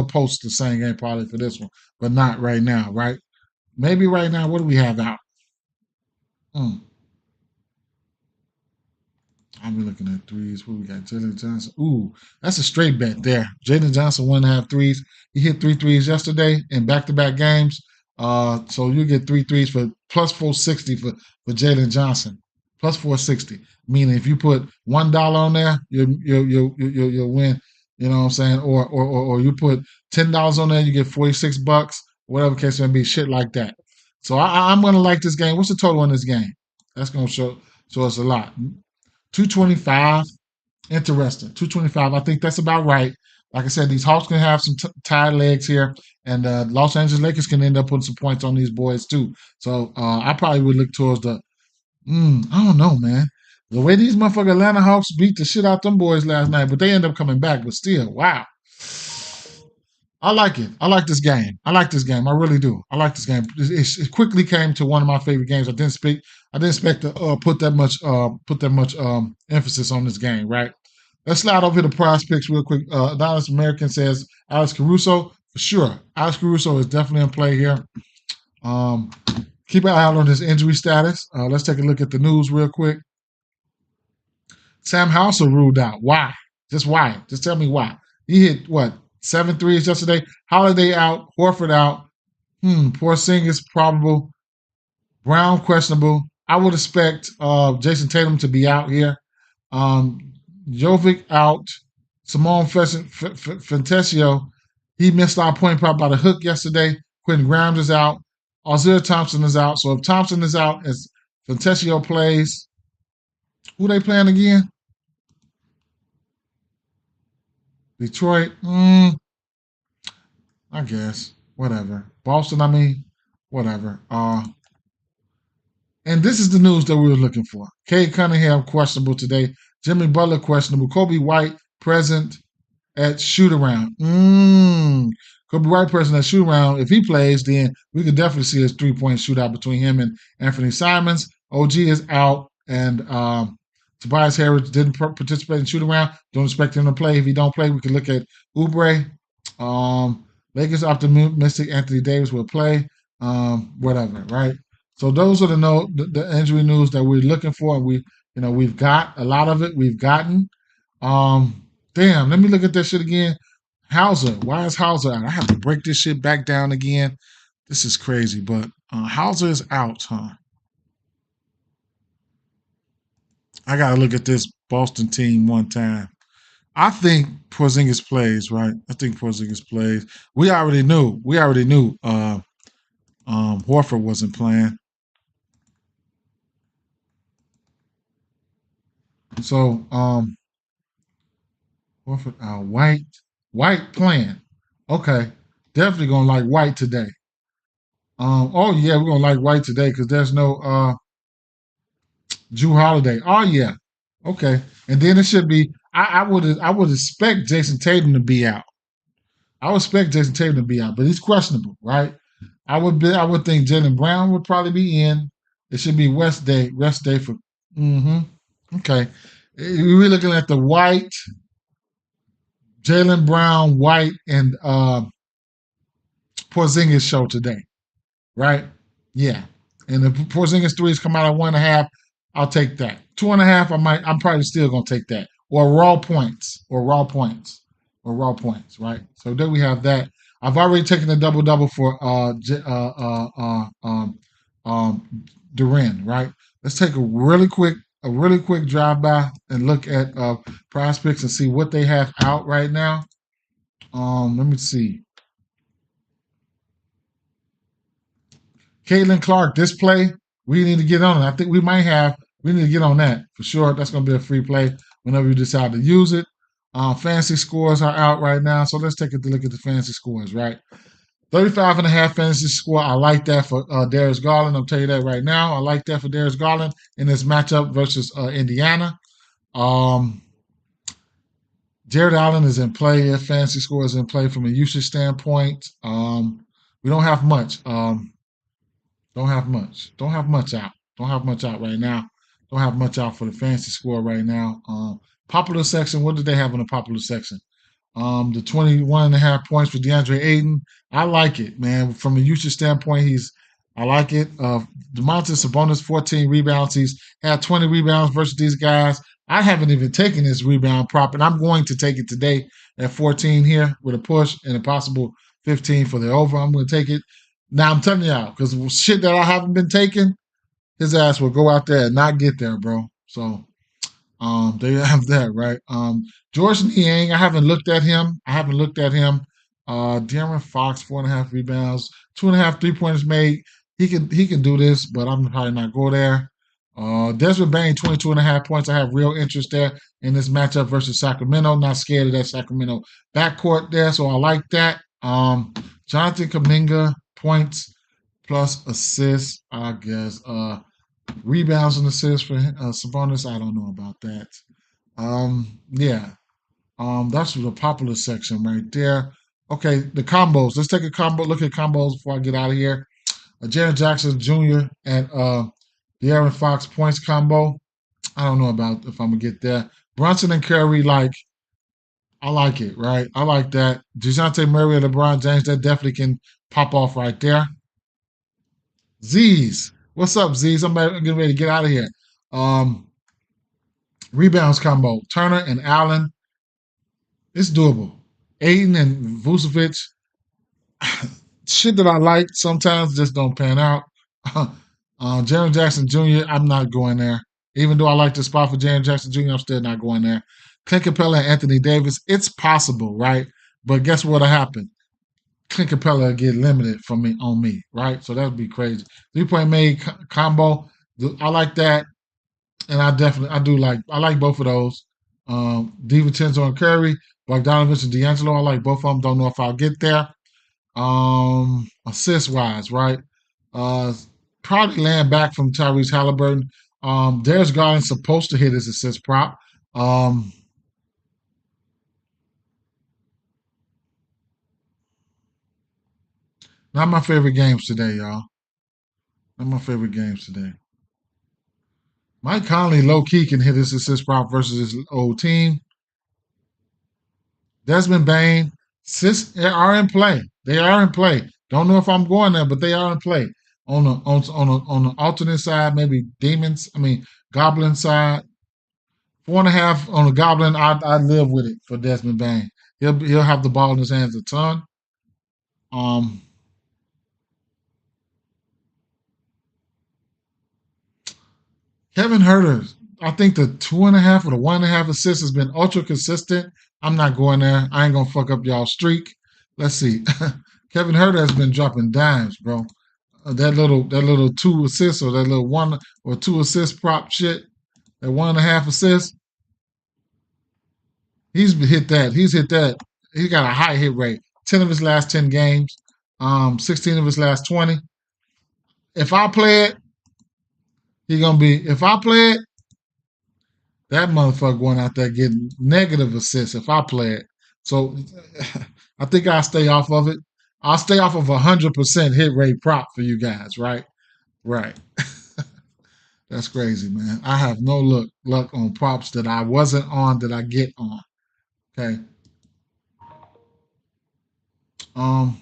post the same game parlay for this one, but not right now, right? Maybe right now. What do we have out? I'll be looking at threes. What we got? Jalen Johnson. Ooh, that's a straight bet there. Jalen Johnson 1.5 threes. He hit 3 threes yesterday in back-to-back games. So you get 3 threes for plus 460 for Jalen Johnson. Plus 460. Meaning if you put $1 on there, you'll win. You know what I'm saying? Or you put $10 on there, you get $46. Whatever case may be, shit like that. So I'm gonna like this game. What's the total on this game? That's gonna show us a lot. 225. Interesting. 225. I think that's about right. Like I said, these Hawks can have some tired legs here, and Los Angeles Lakers can end up putting some points on these boys too. So I probably would look towards the. I don't know, man. The way these motherfucking Atlanta Hawks beat the shit out them boys last night, but they end up coming back. But still, wow. I like it. I like this game. I really do. I like this game. It quickly came to one of my favorite games. I didn't expect to put that much emphasis on this game. Right. Let's slide over to Prize Picks real quick. Dallas American says Alex Caruso for sure. Alex Caruso is definitely in play here. Keep an eye out on his injury status. Let's take a look at the news real quick. Sam Hauser ruled out. Why? Just why? Just tell me why. He hit what? 7 threes yesterday. Holiday out. Horford out. Porzingis probable. Brown questionable. I would expect Jason Tatum to be out here. Jovic out. Simone Fantasio. He missed our point prop by the hook yesterday. Quentin Grimes is out. Ozil Thompson is out. So if Thompson is out, as Fantasio plays, who they playing again? Detroit, I guess. Whatever. Boston, whatever. And this is the news that we were looking for. Cade Cunningham questionable today. Jimmy Butler questionable. Kobe White present at shoot around. Kobe White present at shoot around. If he plays, then we could definitely see a 3-point shootout between him and Anthony Simons. OG is out, and Tobias Harris didn't participate in shoot around. Don't expect him to play. If he don't play, we could look at Oubre. Lakers optimistic Anthony Davis will play. Whatever, right? So those are the injury news that we're looking for, and we've got a lot of it. We've gotten. Damn, let me look at that shit again. Hauser, why is Hauser out? I have to break this shit back down again. This is crazy, but Hauser is out, huh? I gotta look at this Boston team one time. I think Porzingis plays, right? I think Porzingis plays. We already knew. Horford wasn't playing. So Horford White playing. Okay. Definitely gonna like White today. Oh yeah, we're gonna like White today because there's no Drew Holiday. Oh yeah. Okay. And then it should be I would expect Jason Tatum to be out. I would expect Jason Tatum to be out, but he's questionable, right? I would think Jaylen Brown would probably be in. It should be rest day for okay. We're looking at the White, Jaylen Brown, White, and Porzingis show today, right? Yeah. And if Porzingis threes come out at 1.5, I'll take that. 2.5, I'm probably still gonna take that. Or raw points. Right? So there we have that. I've already taken a double for Duran, right? Let's take a really quick drive by and look at prospects and see what they have out right now. Let me see. Caitlin Clark, this play, we need to get on it. I think we need to get on that for sure. That's going to be a free play whenever you decide to use it. Fantasy scores are out right now, so let's take a look at the fantasy scores, right? 35.5 fantasy score. I like that for Darius Garland. I'll tell you that right now. I like that for Darius Garland in this matchup versus Indiana. Jared Allen is in play. If fantasy score is in play from a usage standpoint. We don't have much. Don't have much. Don't have much out. Don't have much out right now. Don't have much out for the fantasy score right now. Popular section. What did they have in the popular section? The 21.5 points for DeAndre Ayton. I like it, man. From a usage standpoint, I like it. Domantas Sabonis, 14 rebounds. He's had 20 rebounds versus these guys. I haven't even taken this rebound prop, and I'm going to take it today at 14 here with a push and a possible 15 for the over. I'm going to take it. Now I'm telling y'all, because shit that I haven't been taking, his ass will go out there and not get there, bro. So there you have that, right? George Niang, I haven't looked at him. De'Aaron Fox, 4.5 rebounds, 2.5 3-pointers made. He can do this, but I'm probably not go there. Desmond Bain, 22.5 points. I have real interest there in this matchup versus Sacramento. Not scared of that Sacramento backcourt there, so I like that. Jonathan Kuminga, points plus assists, I guess. Rebounds and assists for Sabonis, I don't know about that. Yeah. That's the popular section right there. Okay, the combos. Let's take a combo. Look at combos before I get out of here. Jaren Jackson Jr. and De'Aaron Fox points combo. I don't know about if I'm gonna get that. Brunson and Curry, I like it, right? I like that. DeJounte Murray and LeBron James, that definitely can pop off right there. Z's. What's up, Z's? I'm getting ready to get out of here. Rebounds combo. Turner and Allen. It's doable. Aiden and Vucevic. Shit that I like sometimes just don't pan out. Jaren Jackson Jr., I'm not going there. Even though I like the spot for Jaren Jackson Jr., I'm still not going there. Clint Capella and Anthony Davis, it's possible, right? But guess what'll happen? Clint Capella will get limited on me, right? So that would be crazy. 3-point made combo, I like that. And I like both of those. DiVincenzo and Curry, Bogdanovich and D'Angelo, I like both of them. Don't know if I'll get there. Assist-wise, right? Probably land back from Tyrese Halliburton. Darius Garland's supposed to hit his assist prop. Not my favorite games today, y'all. Not my favorite games today. Mike Conley low key can hit his assist prop versus his old team. Desmond Bain, they are in play. They are in play. Don't know if I'm going there, but they are in play. On the alternate side, maybe demons. I mean goblin side. 4.5 on the goblin. I'd live with it for Desmond Bain. He'll have the ball in his hands a ton. Um, Kevin Herter, I think the 2.5 or the 1.5 assists has been ultra consistent. I'm not going there. I ain't gonna fuck up y'all streak. Let's see. Kevin Herter has been dropping dimes, bro. That little 2 assists or that little 1 or 2 assist prop shit, that 1.5 assists, he's hit that. He's hit that. He got a high hit rate. 10 of his last 10 games, 16 of his last 20. If I play it, he gonna be. If I play it, that motherfucker going out there getting negative assists if I play it. So I think I'll stay off of it. I'll stay off of 100% hit rate prop for you guys, right? Right. That's crazy, man. I have no luck on props that I wasn't on that I get on. Okay. Um.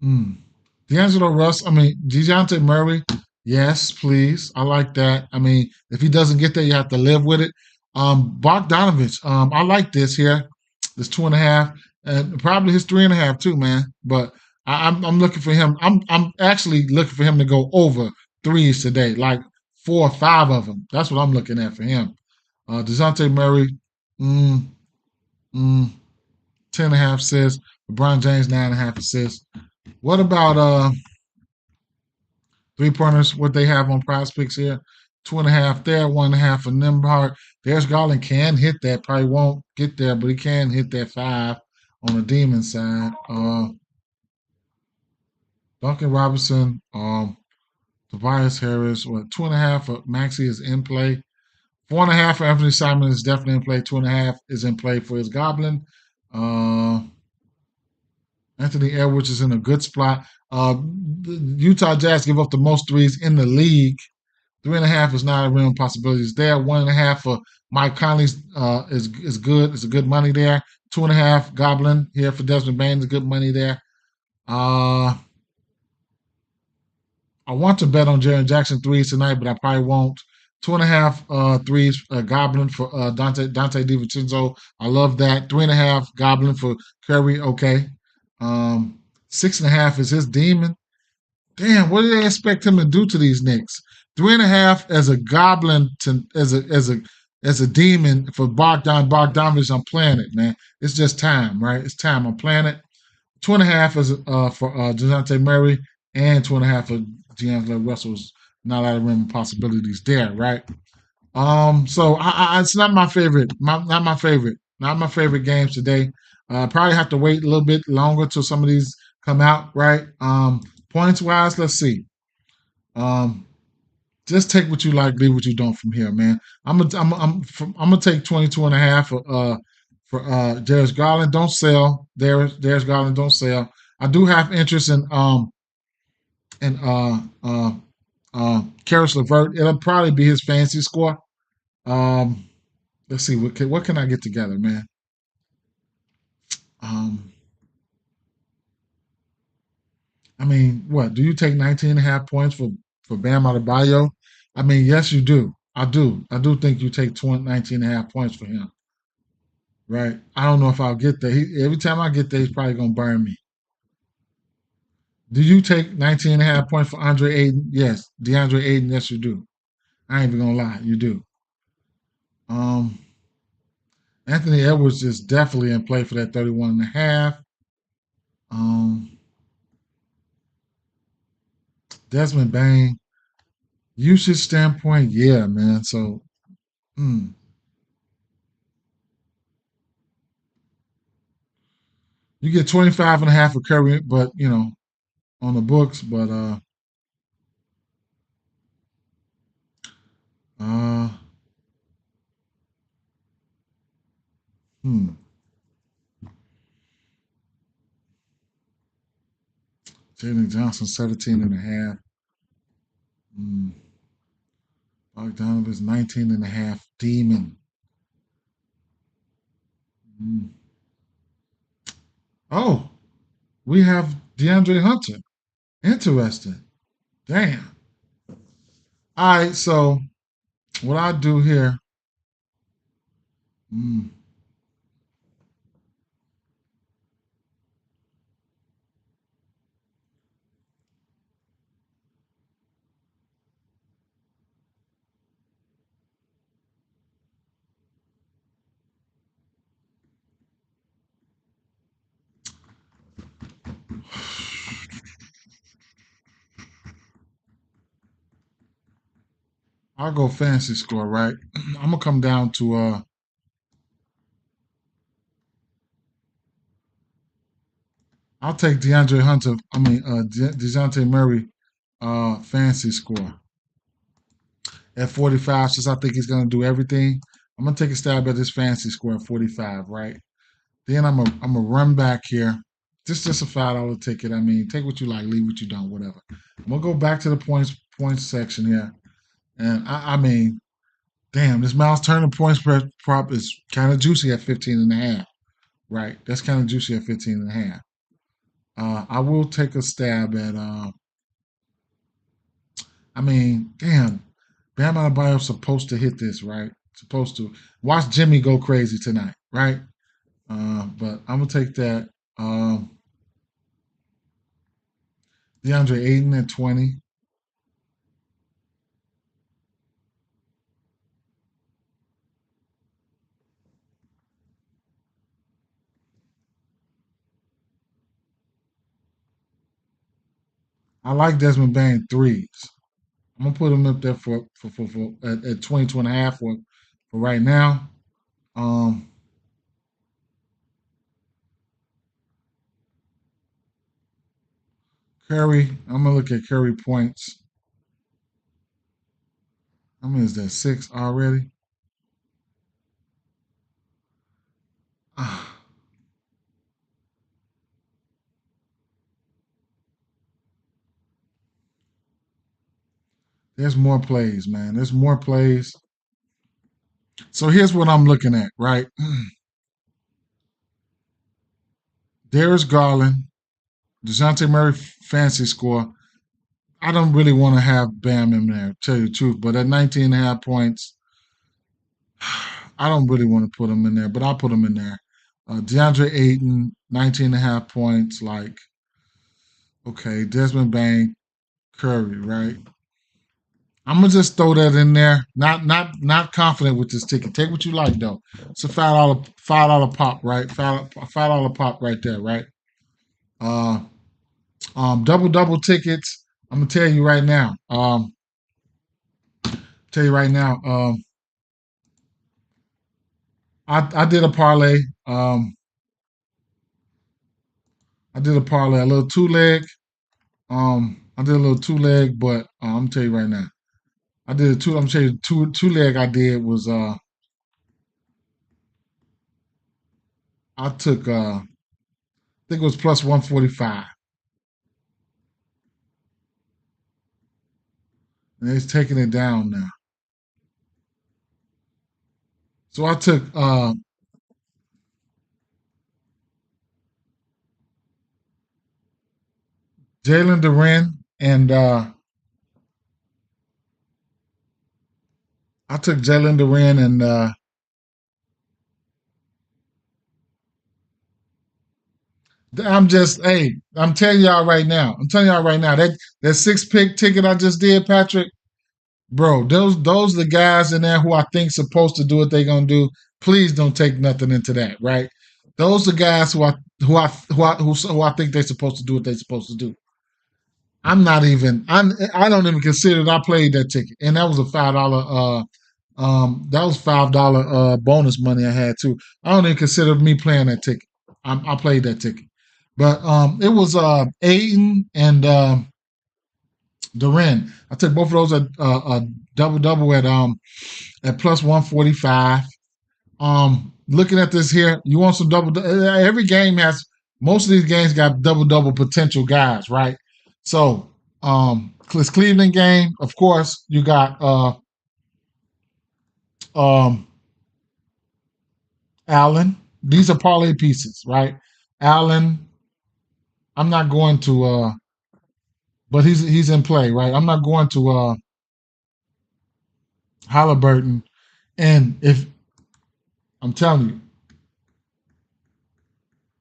Hmm. D'Angelo Russ. I mean, Dejounte Murray. Yes, please. I like that. I mean, if he doesn't get there, you have to live with it. Bogdanovich. I like this here. This 2.5, and probably his 3.5 too, man. But I'm looking for him. I'm actually looking for him to go over threes today, like 4 or 5 of them. That's what I'm looking at for him. Dejounte Murray. Mm, mm, 10.5 assists. LeBron James 9.5 assists. What about 3 pointers? What they have on Prize Picks here? 2.5 there, 1.5 for Nimhart. There's Garland can hit that. Probably won't get there, but he can hit that 5 on the Demon side. Duncan Robinson, Tobias Harris. What 2.5 for Maxi is in play. 4.5 for Anthony Simon is definitely in play. 2.5 is in play for his Goblin. Uh, Anthony Edwards is in a good spot. The Utah Jazz give up the most threes in the league. 3.5 is not a real possibility. It's there. 1.5 for Mike Conley's is good. It's a good money there. 2.5 Goblin here for Desmond Bain is good money there. Uh, I want to bet on Jaren Jackson threes tonight, but I probably won't. 2.5 threes Goblin for Dante DiVincenzo. I love that. 3.5 Goblin for Curry. Okay. 6.5 is his demon. Damn, what do they expect him to do to these Knicks? 3.5 as a goblin as a demon for Bogdanovich. I'm playing it, man. It's just time, right? It's time. I'm playing it. 2.5 is for Dejounte Murray, and 2.5 for D'Angelo Russell's not out of realm of possibilities there, right? So it's not my favorite. Not my favorite games today. Probably have to wait a little bit longer till some of these come out, right? Points wise, let's see. Um, just take what you like, leave what you don't from here, man. I'm gonna take 22.5 for Darius Garland. Don't sell. Darius Garland, don't sell. I do have interest in Karis LeVert. It'll probably be his fancy score. Um, let's see what can I get together, man. Um, I mean, what do you take 19.5 points for Bam Adebayo? I mean, yes, you do. I do think you take 19.5 points for him, right? I don't know if I'll get there. Every time I get there, he's probably gonna burn me. Do you take 19.5 points for Andre Ayton? Yes, DeAndre Ayton. Yes, you do. I ain't even gonna lie, you do. Um, Anthony Edwards is definitely in play for that 31.5. Um, Desmond Bain, usage standpoint, yeah, man. So, mm, you get 25.5 for Curry, but on the books. But uh, hmm. Jalen Johnson, 17 and a half. Bogdanovich, 19 and a half. Demon. Mm. Oh, we have DeAndre Hunter. Interesting. Damn. All right, so what I do here, mm, I'll go fancy score, right? I'm gonna come down to I'll take DeAndre Hunter. DeJounte Murray, fancy score at 45. Since I think he's gonna do everything, I'm gonna take a stab at this fancy score at 45, right? Then I'm a run back here. Just a $5 ticket. I mean, take what you like, leave what you don't, whatever. I'm gonna go back to the points section here, and I mean, damn, this Miles Turner points prop is kind of juicy at 15 and a half, right? That's kind of juicy at 15 and a half. I will take a stab at. I mean, damn, Bam Adebayo's supposed to hit this, right? Supposed to watch Jimmy go crazy tonight, right? But I'm gonna take that. DeAndre Ayton at 20. I like Desmond Bain threes. I'm gonna put him up there for at 22 and a half for right now. Um, Curry, I'm gonna look at Curry points. How many is that? 6 already? Ah, there's more plays, man. There's more plays. So here's what I'm looking at, right? Darius Garland, DeJounte Murray fancy score. I don't really want to have Bam in there, tell you the truth. But at 19 and a half points, I don't really want to put him in there, but I'll put him in there. DeAndre Ayton, 19 and a half points. Like, okay, Desmond Bain, Curry, right? I'm gonna just throw that in there. Not confident with this ticket. Take what you like though. It's a $5 pop, right? $5 pop right there, right? Uh, double tickets. I'm gonna tell you right now. Tell you right now. I did a parlay. I did a parlay, a little two leg. I did a little two leg, but I'm gonna tell you right now. I did a two. I'm gonna tell you two leg. I did was I took I think it was plus 145, and it's taking it down now. So I took Jalen Duren and I took Jalen Duren and I'm just hey, I'm telling y'all right now. I'm telling y'all right now that six pick ticket I just did, Patrick, bro. Those are the guys in there who I think supposed to do what they gonna do. Please don't take nothing into that, right? Those are guys who I think they're supposed to do what they're supposed to do. I don't even consider that I played that ticket, and that was a $5 that was $5 bonus money I had too. I don't even consider me playing that ticket. I played that ticket, but it was Aiden and Duran. I took both of those at double at plus 145. Looking at this here, you want some double. Every game has most of these games got double potential guys, right? So, this Cleveland game, of course, you got um, Allen. These are parlay pieces, right? Allen, I'm not going to, but he's in play, right? I'm not going to Halliburton, and if I'm telling you,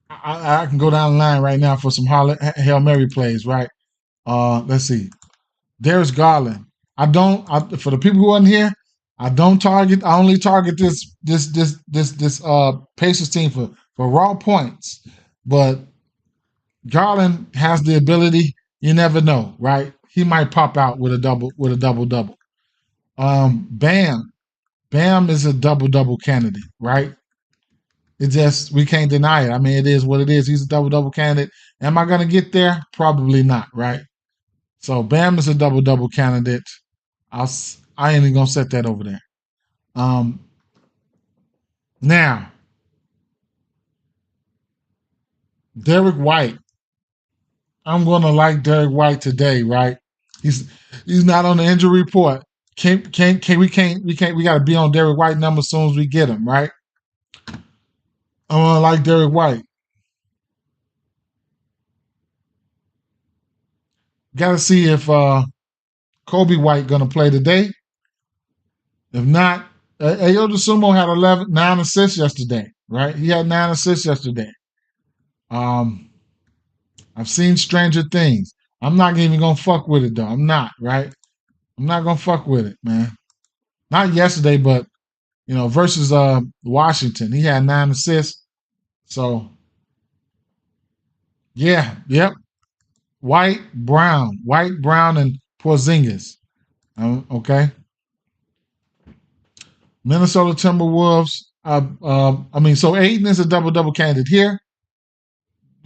I can go down the line right now for some Hail Mary plays, right? Let's see. There's Garland. For the people who aren't here, I don't target. I only target this Pacers team for raw points. But Garland has the ability. You never know, right? He might pop out with a double. Bam is a double candidate, right? It just we can't deny it. I mean, it is what it is. He's a double candidate. Am I gonna get there? Probably not, right? So Bam is a double candidate. I ain't even gonna set that over there. Um, Now Derek White. I'm gonna like Derek White today, right? He's he's not on the injury report. We gotta be on Derek White number as soon as we get him, right? I'm gonna like Derek White. Gotta see if Kobe White gonna play today. If not, Ayo Sumo had 9 assists yesterday, right? He had 9 assists yesterday. Um, I've seen stranger things. I'm not even gonna fuck with it though. I'm not, right? I'm not gonna fuck with it, man. Not yesterday, but versus Washington. He had 9 assists. So yeah, yep. White, Brown, and Porzingis. Okay. Minnesota Timberwolves. So Ayton is a double candidate here,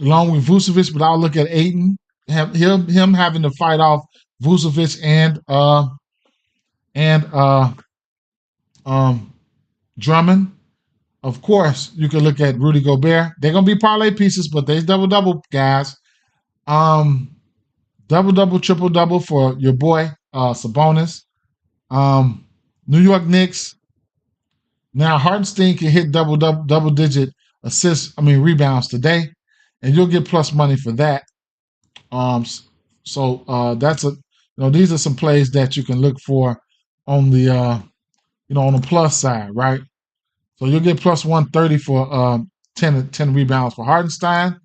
along with Vucevic. But I'll look at Ayton, him having to fight off Vucevic and Drummond. Of course, you can look at Rudy Gobert. They're gonna be parlay pieces, but there's double guys. Um, Double, triple for your boy Sabonis. New York Knicks. Now Hartenstein can hit double digit rebounds today, and you'll get plus money for that. That's these are some plays that you can look for on the on the plus side, right? So you'll get plus 130 for 10 rebounds for Hartenstein.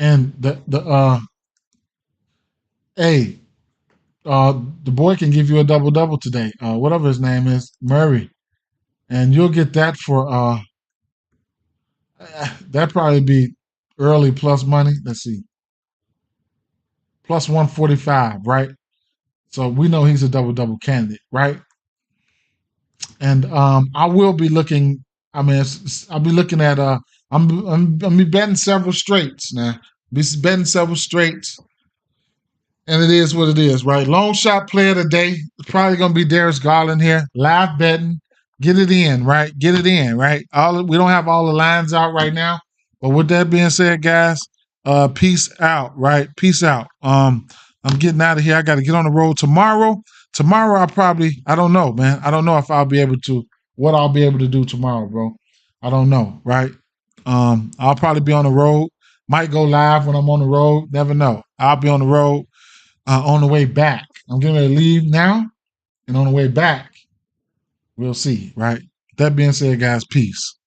And hey, the boy can give you a double today. Whatever his name is, Murray, and you'll get that for that probably be early plus money. Let's see, plus 145, right? So we know he's a double candidate, right? And I will be looking. I'll be looking at. I'm be betting several straights now. Be betting several straights. And it is what it is, right? Long shot player today. It's probably going to be Darius Garland here. Live betting. Get it in, right? Get it in, right? We don't have all the lines out right now. But with that being said, guys, peace out, right? Peace out. I'm getting out of here. I got to get on the road tomorrow. Tomorrow, I don't know, man. I don't know if I'll be able to, what I'll be able to do tomorrow, bro. I don't know, right? I'll probably be on the road. Might go live when I'm on the road. Never know. I'll be on the road. On the way back. I'm getting ready to leave now, and on the way back, we'll see, right? That being said, guys, peace.